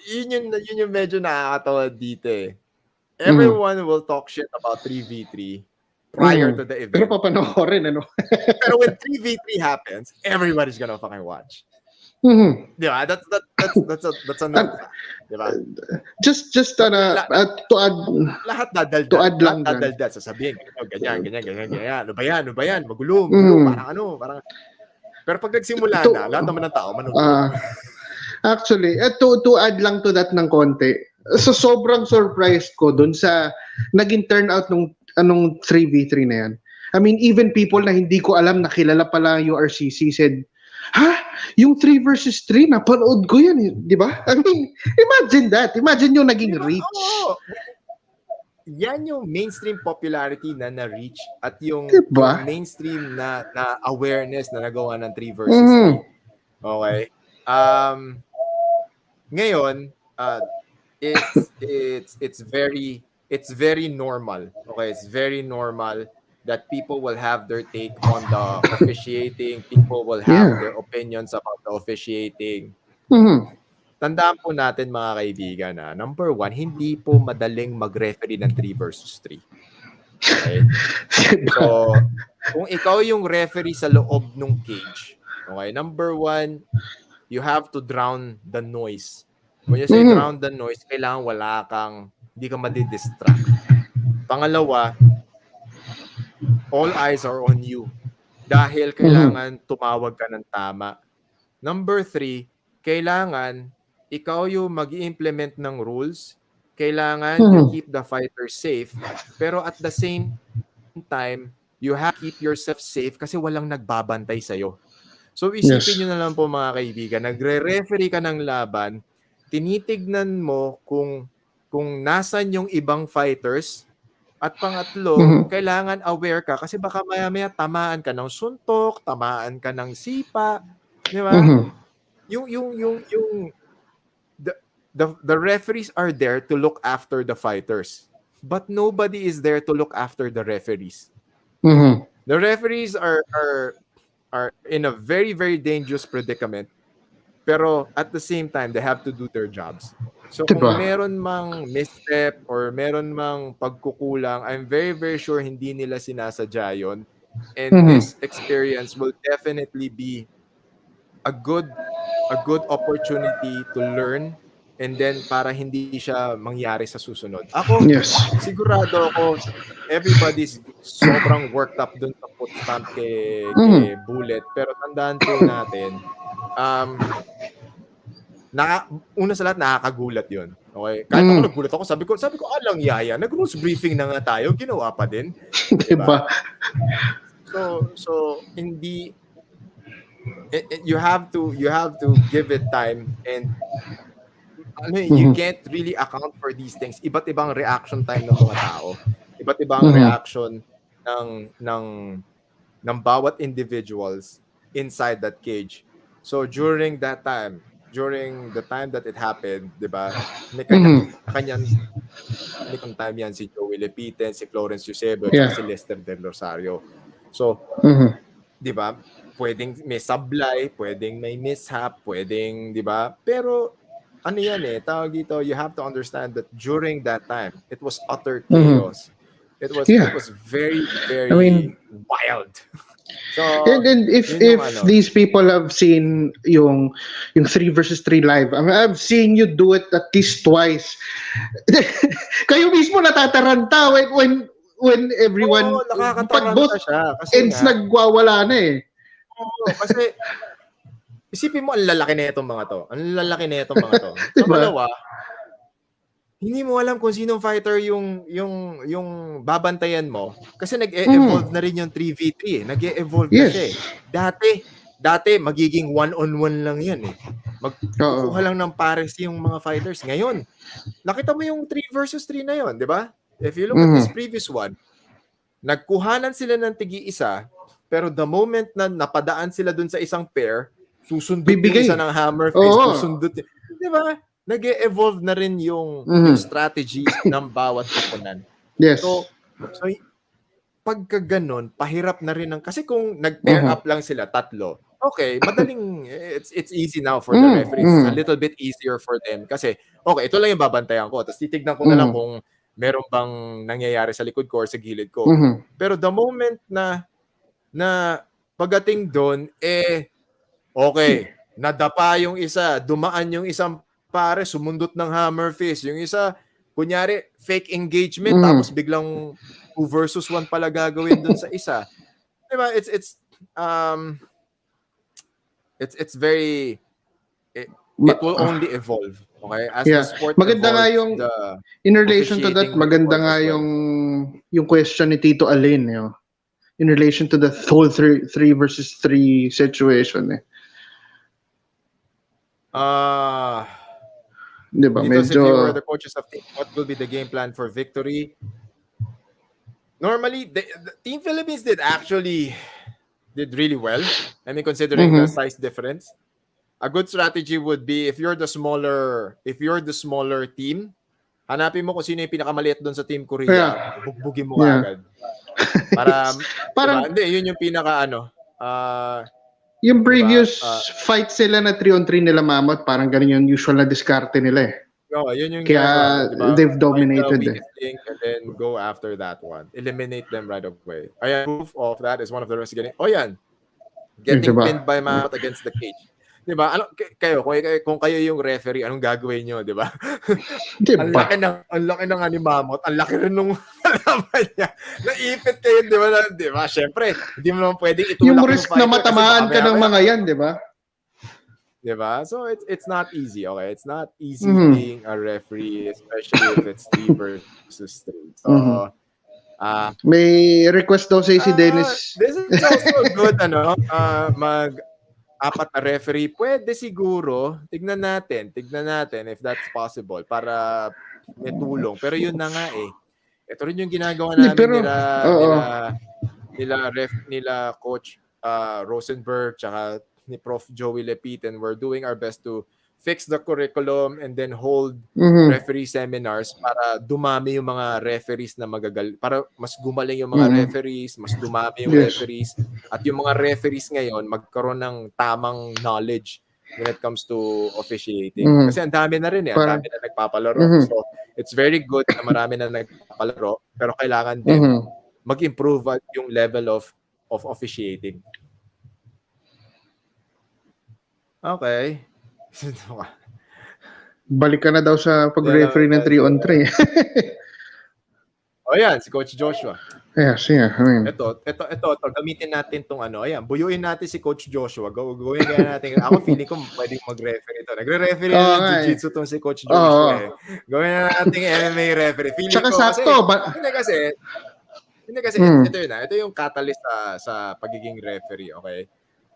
[SPEAKER 2] yun yung medyo nakakatawa dito eh.
[SPEAKER 3] Mhm.
[SPEAKER 2] Everyone will talk shit about 3v3 prior to
[SPEAKER 3] Mhm.
[SPEAKER 2] the
[SPEAKER 3] Pero
[SPEAKER 2] event.
[SPEAKER 3] papanoorin ano.
[SPEAKER 2] Pero when 3v3 happens, everybody's gonna fucking watch.
[SPEAKER 3] Mhm.
[SPEAKER 2] Di ba? That's a known fact. Di ba?
[SPEAKER 3] Just
[SPEAKER 2] Lahat
[SPEAKER 3] to
[SPEAKER 2] dadaldal.
[SPEAKER 3] add
[SPEAKER 2] Lahat
[SPEAKER 3] lang dyan.
[SPEAKER 2] dadaldal. Sasabihin, ganyan. Ano ba yan? Magulo.
[SPEAKER 3] Mhm.
[SPEAKER 2] Parang... Pero pag nagsimula
[SPEAKER 3] To
[SPEAKER 2] na, lahat naman ng tao manonood.
[SPEAKER 3] ah Actually, to add lang to that ng konti, so sobrang surprised ko dun sa naging turnout nung anong 3v3 na yan. I mean, even people na hindi ko alam na kilala pala yung URCC said, ha? Yung 3 versus 3, napanood ko yan, di ba? I mean, imagine that. Imagine yung naging
[SPEAKER 2] Di ba?
[SPEAKER 3] reach.
[SPEAKER 2] Oo. Yan yung mainstream popularity na na-reach at yung
[SPEAKER 3] Diba?
[SPEAKER 2] mainstream na awareness na nagawa ng 3 versus 3.
[SPEAKER 3] Mm.
[SPEAKER 2] Okay? Ngayon, it's very normal. Okay, it's very normal that people will have their take on the officiating. People will have
[SPEAKER 3] Yeah.
[SPEAKER 2] their opinions about the officiating.
[SPEAKER 3] Mhm.
[SPEAKER 2] Tandaan po natin mga kaibigan na number one, hindi po madaling mag-referee ng 3 versus 3. Okay?
[SPEAKER 3] Diba?
[SPEAKER 2] So, kung ikaw yung referee sa loob ng cage, okay, number one, you have to drown the noise. When you say drown the noise, kailangan hindi ka madidistract. Pangalawa, all eyes are on you. Dahil kailangan tumawag ka ng tama. Number 3, kailangan ikaw yung mag-i-implement ng rules. Kailangan you keep the fighter safe. Pero at the same time, you have to keep yourself safe kasi walang nagbabantay sa'yo. So isipin nyo na lang po mga kaibigan, nagre-referee ka ng laban, tinitignan mo kung nasan yung ibang fighters, at pangatlo, kailangan aware ka kasi baka maya-maya tamaan ka ng suntok, tamaan ka ng sipa, di ba? Yung the referees are there to look after the fighters, but nobody is there to look after the referees. The referees are in a very, very dangerous predicament, pero at the same time, they have to do their jobs. So kung
[SPEAKER 3] Diba?
[SPEAKER 2] meron mang misstep or meron mang pagkukulang, I'm very, very sure hindi nila sinasadya yun. And this experience will definitely be a good opportunity to learn, and then para hindi siya mangyari sa susunod. Ako,
[SPEAKER 3] Yes.
[SPEAKER 2] sigurado ako everybody's sobrang worked up dun sa foot stamp kay Bullet, pero tandaan po natin, una sa lahat nakakagulat 'yun. Okay? Kahit ako nagulat ako, sabi ko alang yaya, nag-rules briefing na nga tayo, ginawa pa din, 'di ba? So hindi you have to give it time, and you can't really account for these things. Iba't ibang reaction time ng mga tao. Iba't ibang reaction ng bawat individuals inside that cage. So during the time that it happened, 'di ba? May kanya time yan si Joey Lepitan, si Florence Eusebio, at si Lester Del Rosario. So, 'di ba? Pwedeng may sablay, pwedeng may mishap, pwedeng, 'di ba? Pero ano yan tawag dito, you have to understand that during that time, it was utter chaos. It was very, very wild. So,
[SPEAKER 3] and if these people have seen yung 3 versus 3 live, I mean, I've seen you do it at least twice. Kayo mismo natataranta when everyone
[SPEAKER 2] nakakataranta siya kasi
[SPEAKER 3] ends nagwawala na
[SPEAKER 2] kasi isipin mo, ang lalaki na itong mga to. Pangalawa, hindi mo alam kung sinong fighter yung babantayan mo kasi nag-e-evolve na rin yung 3v3 Nag-e-evolve na siya Dati magiging 1-on-1 lang yan Magkukuha lang ng pares yung mga fighters. Ngayon, nakita mo yung 3 versus 3 na yun, di ba? If you look at this previous one, nagkuhanan sila ng tigi-isa, pero the moment na napadaan sila dun sa isang pair, susundot yung isa ng hammer face, susundot. Di ba? Nag-e-evolve na rin yung strategy ng bawat koponan.
[SPEAKER 3] Yes.
[SPEAKER 2] So pagka ganun, pahirap na rin kasi kung nag-pair up lang sila, tatlo, okay, madaling, it's easy now for the referees. It's a little bit easier for them kasi, okay, ito lang yung babantayan ko. Tapos titignan ko na lang kung meron bang nangyayari sa likod ko or sa gilid ko. Pero the moment na pagdating doon, okay, nadapa yung isa, dumaan yung isang pare, sumundot ng hammer face. Yung isa, kunyari, fake engagement, tapos biglang 2 versus 1 pala gagawin dun sa isa. Diba? It's very, it will only evolve. Okay? As the sport
[SPEAKER 3] maganda
[SPEAKER 2] evolves,
[SPEAKER 3] nga yung, in relation to that, maganda nga yung question ni Tito Alin, in relation to the whole 3 versus 3 situation. Diba,
[SPEAKER 2] because if you were the coaches of team, what will be the game plan for victory? Normally, the Team Philippines did really well. I mean, considering the size difference, a good strategy would be if you're the smaller team, hanapin mo kung sino yung pinakamaliit doon sa Team Korea, bugbugin mo agad. Parang hindi, yun yung pinaka
[SPEAKER 3] yung previous fight sila na 3-on-3 nila Mamot, parang ganun yung usual na diskarte nila
[SPEAKER 2] yun yung
[SPEAKER 3] kaya they've dominated
[SPEAKER 2] and then go after that one. Eliminate them right away. Proof of that is one of the rest getting pinned by Mamot against the cage. Diba? Kung kayo yung referee, anong gagawin nyo, diba? Ang laki ng ni Mamot, ang laki rin nung laban niya. Naipit kayo, diba? Syempre, hindi mo naman pwedeng itulak
[SPEAKER 3] yung risk na matamaan ka ng mga yan, diba?
[SPEAKER 2] Diba? So it's not easy, okay? It's not easy being a referee, especially if it's 3 versus 3. So,
[SPEAKER 3] may request daw si Dennis.
[SPEAKER 2] This is also good, apat na referee, pwede siguro, tignan natin if that's possible para may tulong. Pero yun na nga ito rin yung ginagawa namin nila Coach Rosenberg tsaka ni Prof. Joey Lepitan. We're doing our best to fix the curriculum and then hold referee seminars para dumami yung mga referees na para mas gumaling yung mga referees, mas dumami yung referees, at yung mga referees ngayon magkaroon ng tamang knowledge when it comes to officiating. Kasi ang dami na rin ang dami na nagpapalaro. So it's very good na marami na nagpapalaro, pero kailangan din mag-improve yung level of officiating. Okay.
[SPEAKER 3] Balik ka na daw sa pag-referee ng 3-on-3.
[SPEAKER 2] O yan, si Coach Joshua.
[SPEAKER 3] Yes, yeah. I mean,
[SPEAKER 2] Ito, gamitin natin tong ano. Ayan, buyuin natin si Coach Joshua. Gawin kaya natin. Ako feeling ko pwedeng mag-referee ito. Nagre-referee na ng jiu-jitsu tong si Coach Joshua. Gawin na natin MMA referee. Feeling
[SPEAKER 3] tsaka
[SPEAKER 2] ko
[SPEAKER 3] sakto.
[SPEAKER 2] Hindi kasi ito yun. Ito yung catalyst sa pagiging referee, okay?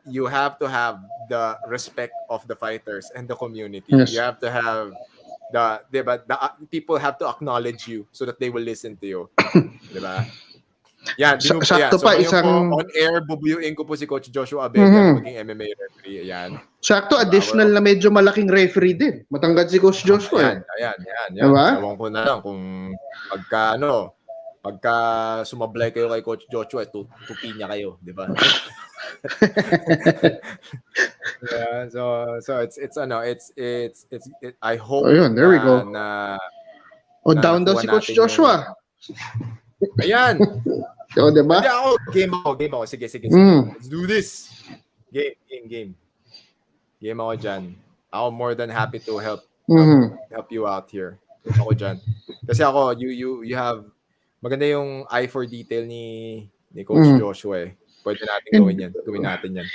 [SPEAKER 2] You have to have the respect of the fighters and the community.
[SPEAKER 3] Yes.
[SPEAKER 2] You have to have diba, people have to acknowledge you so that they will listen to you. Diba? Yan,
[SPEAKER 3] sakto
[SPEAKER 2] so
[SPEAKER 3] pa isang
[SPEAKER 2] on air, bubuyuin ko po si Coach Joshua Abega maging MMA referee. Yan.
[SPEAKER 3] Sakto, additional na medyo malaking referee din. Matangkad si Coach Joshua.
[SPEAKER 2] Ayan.
[SPEAKER 3] Diba?
[SPEAKER 2] Ewan ko na lang kung pagka sumablay kayo kay Coach Joshua, tupi niya kayo, di ba? Yeah, so it's I hope
[SPEAKER 3] there we go. Down daw si Coach Joshua.
[SPEAKER 2] Ayan.
[SPEAKER 3] So, di ba?
[SPEAKER 2] Game ako. Sige. Let's do this. Game. Game ako dyan. Ako more than happy to help you out here. Ako dyan. Kasi ako, you have maganda yung eye for detail ni Coach Joshua eh. Pwede natin gawin natin yan.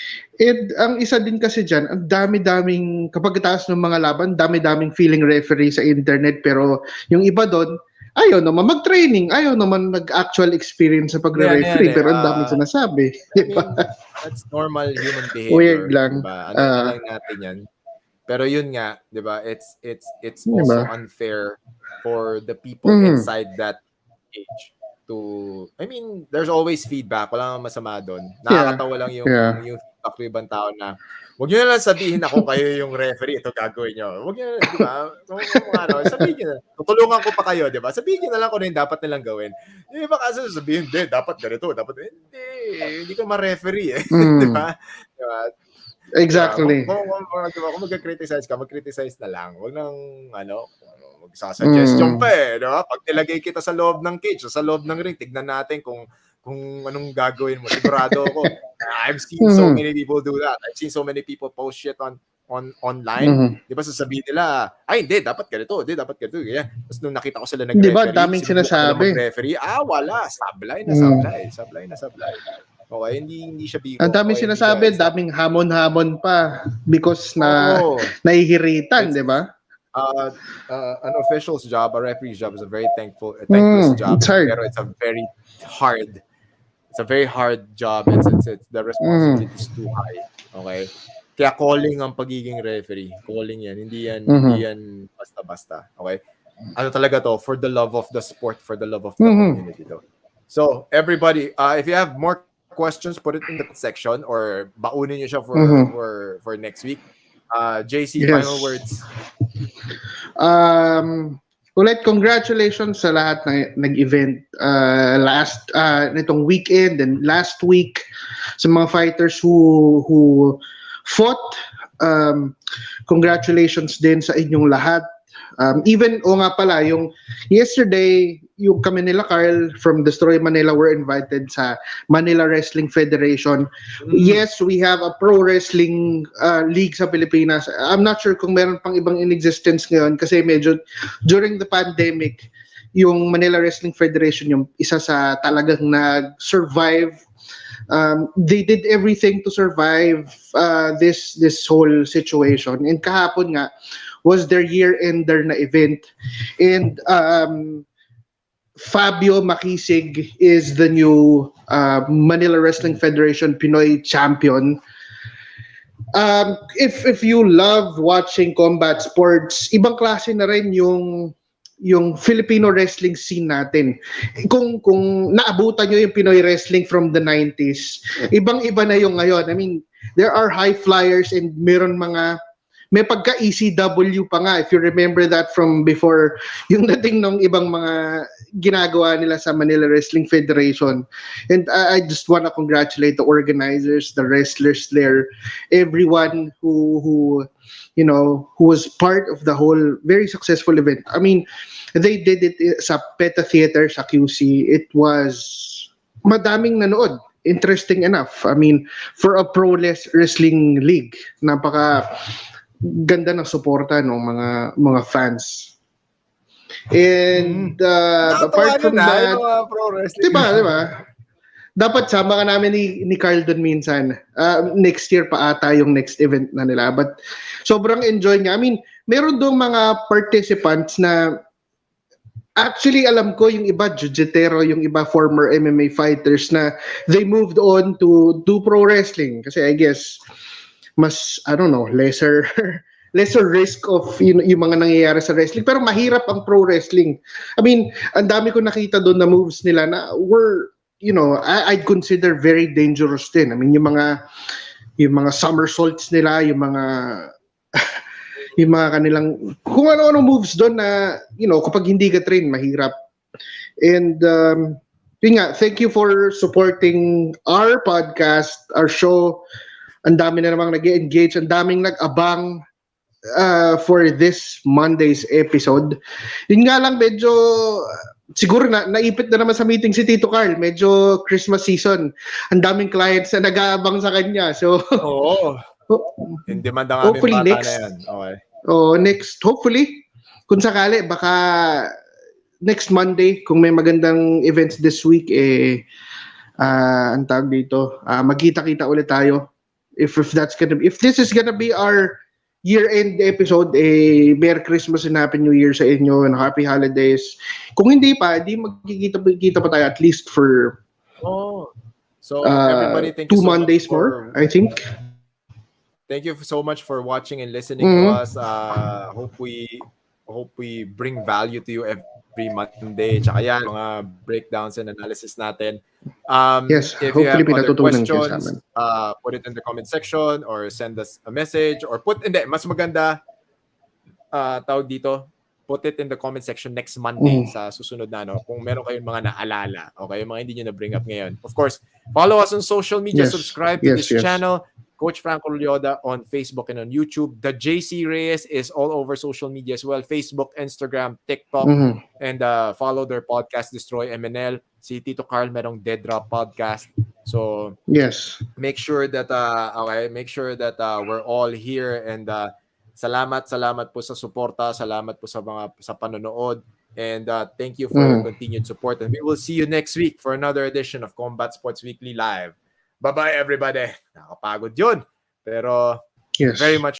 [SPEAKER 3] Ang isa din kasi dyan, ang dami-daming, kapag taas ng mga laban, dami-daming feeling referee sa internet, pero yung iba doon, ayaw naman mag-training, ayaw naman nag-actual experience sa pagre-referee, pero ang daming sinasabi.
[SPEAKER 2] That's normal human behavior.
[SPEAKER 3] Weird lang.
[SPEAKER 2] Diba? Lang natin yan. Pero yun nga, di ba, it's also unfair for the people inside that age to, I mean, there's always feedback. Wala nang masama doon. Nakakatawa lang yung feedback ng ibang tao na huwag nyo na lang sabihin na kung kayo yung referee, ito gagawin nyo. Huwag nyo na, di ba? Sabihin nyo na. Tutulungan ko pa kayo, di ba? Sabihin nyo na lang kung ano yung dapat nilang gawin. Yung iba kasi sabihin, dapat ganito, hindi ka ma-referee eh. Di ba?
[SPEAKER 3] Exactly.
[SPEAKER 2] Kung mag-criticize ka, mag-criticize na lang. Huwag nang, magsasuggestion pa eh. Diba? Pag nilagay kita sa loob ng cage o sa loob ng ring, tignan natin kung anong gagawin mo. Sigurado ako. I've seen so many people do that. I've seen so many people post shit online. Di ba sasabihin nila, ay hindi, dapat ganito. Yeah. Tapos nung nakita ko sila nag-referee,
[SPEAKER 3] di ba, daming sinasabi.
[SPEAKER 2] Mag-referee, wala. Sablay na sablay. Okay, hindi siya bigo.
[SPEAKER 3] Ang daming sinasabi, daming hamon-hamon pa because nahihiritan, di ba?
[SPEAKER 2] An official's job, a referee's job is a very thankless job. Pero it's a very hard job. It's the responsibility is too high. Okay? Kaya calling ang pagiging referee. Calling yan. Hindi yan basta-basta. Okay? Ano talaga to? For the love of the sport, for the love of the community to. So, everybody, if you have more questions, put it in the section or baunin nyo siya for next week. JC, final words.
[SPEAKER 3] Ulit, congratulations sa lahat na nag-event nitong weekend and last week sa mga fighters who fought. Congratulations din sa inyong lahat. Even, nga pala, yung yesterday, yung kami nila Karl from Destroy Manila were invited sa Manila Wrestling Federation. Yes, we have a pro wrestling league sa Pilipinas. I'm not sure kung meron pang ibang in existence ngayon kasi medyo during the pandemic, yung Manila Wrestling Federation yung isa sa talagang nag-survive. They did everything to survive this whole situation. And kahapon nga, was their year-ender na event. And Fabio Makisig is the new Manila Wrestling Federation Pinoy champion. If you love watching combat sports, ibang klase na rin yung Filipino wrestling scene natin. Kung naabutan nyo yung Pinoy wrestling from the 90s, ibang-iba na yung ngayon. I mean, there are high flyers and may pagka-ECW pa nga, if you remember that from before, yung dating ng ibang mga ginagawa nila sa Manila Wrestling Federation. And I just want to congratulate the organizers, the wrestlers there, everyone who was part of the whole very successful event. I mean, they did it sa PETA Theater sa QC. It was madaming nanood. interesting enough. I mean, for a pro wrestling league, napaka ganda ng suporta ng mga fans. And apart from that,
[SPEAKER 2] yung mga pro wrestling.
[SPEAKER 3] diba? Dapat sama ka namin ni Karl doon minsan. Next year pa ata yung next event na nila. But sobrang enjoy niya. I mean, meron doon mga participants na actually alam ko yung iba jiu-jitero, yung iba former MMA fighters na they moved on to do pro wrestling. Kasi I guess mas, I don't know, lesser risk of yung mga nangyayari sa wrestling. Pero mahirap ang pro wrestling. I mean, ang dami ko nakita doon na moves nila na were, I'd consider very dangerous din. I mean, yung mga somersaults nila, yung mga kanilang, kung ano-ano moves doon na, kapag hindi ka train, mahirap. And, yun nga, thank you for supporting our podcast, our show. Ang dami na namang nag-engage, ang daming nag-abang for this Monday's episode. Yun nga lang, medyo, siguro naipit na naman sa meeting si Tito Karl. Medyo Christmas season. Ang daming clients na nag-aabang sa kanya. So,
[SPEAKER 2] Oo. In demand ang aming bata na yan. Okay.
[SPEAKER 3] Next, hopefully, kung sakali, baka next Monday, kung may magandang events this week, ang tawag dito, magkita-kita ulit tayo. If this is gonna be our year-end episode, Merry Christmas and Happy New Year sa inyo and Happy Holidays. Kung hindi pa, magkikita pa tayo at least for
[SPEAKER 2] so everybody, thank you
[SPEAKER 3] 2
[SPEAKER 2] so
[SPEAKER 3] Mondays
[SPEAKER 2] much for,
[SPEAKER 3] more, I think.
[SPEAKER 2] Thank you so much for watching and listening to us. Hope we bring value to you every Monday. Tsaka yan, mga breakdowns and analysis natin.
[SPEAKER 3] Yes,
[SPEAKER 2] if you have other
[SPEAKER 3] pinatutunan
[SPEAKER 2] questions, put it in the comment section or send us a message or mas maganda, tawag dito, put it in the comment section next Monday sa susunod na, kung meron kayong mga naalala, okay, yung mga hindi nyo na-bring up ngayon. Of course, follow us on social media, subscribe to this channel, Coach Franco Rulloda on Facebook and on YouTube. The JC Reyes is all over social media as well, Facebook, Instagram, TikTok, and follow their podcast, Destroy MNL. Si Tito Karl merong Dead Drop podcast. So,
[SPEAKER 3] yes,
[SPEAKER 2] make sure that we're all here, and salamat po sa suporta, salamat po sa panonood, and thank you for your continued support, and we will see you next week for another edition of Combat Sports Weekly Live. Bye-bye everybody. Nakapagod yun. Pero very much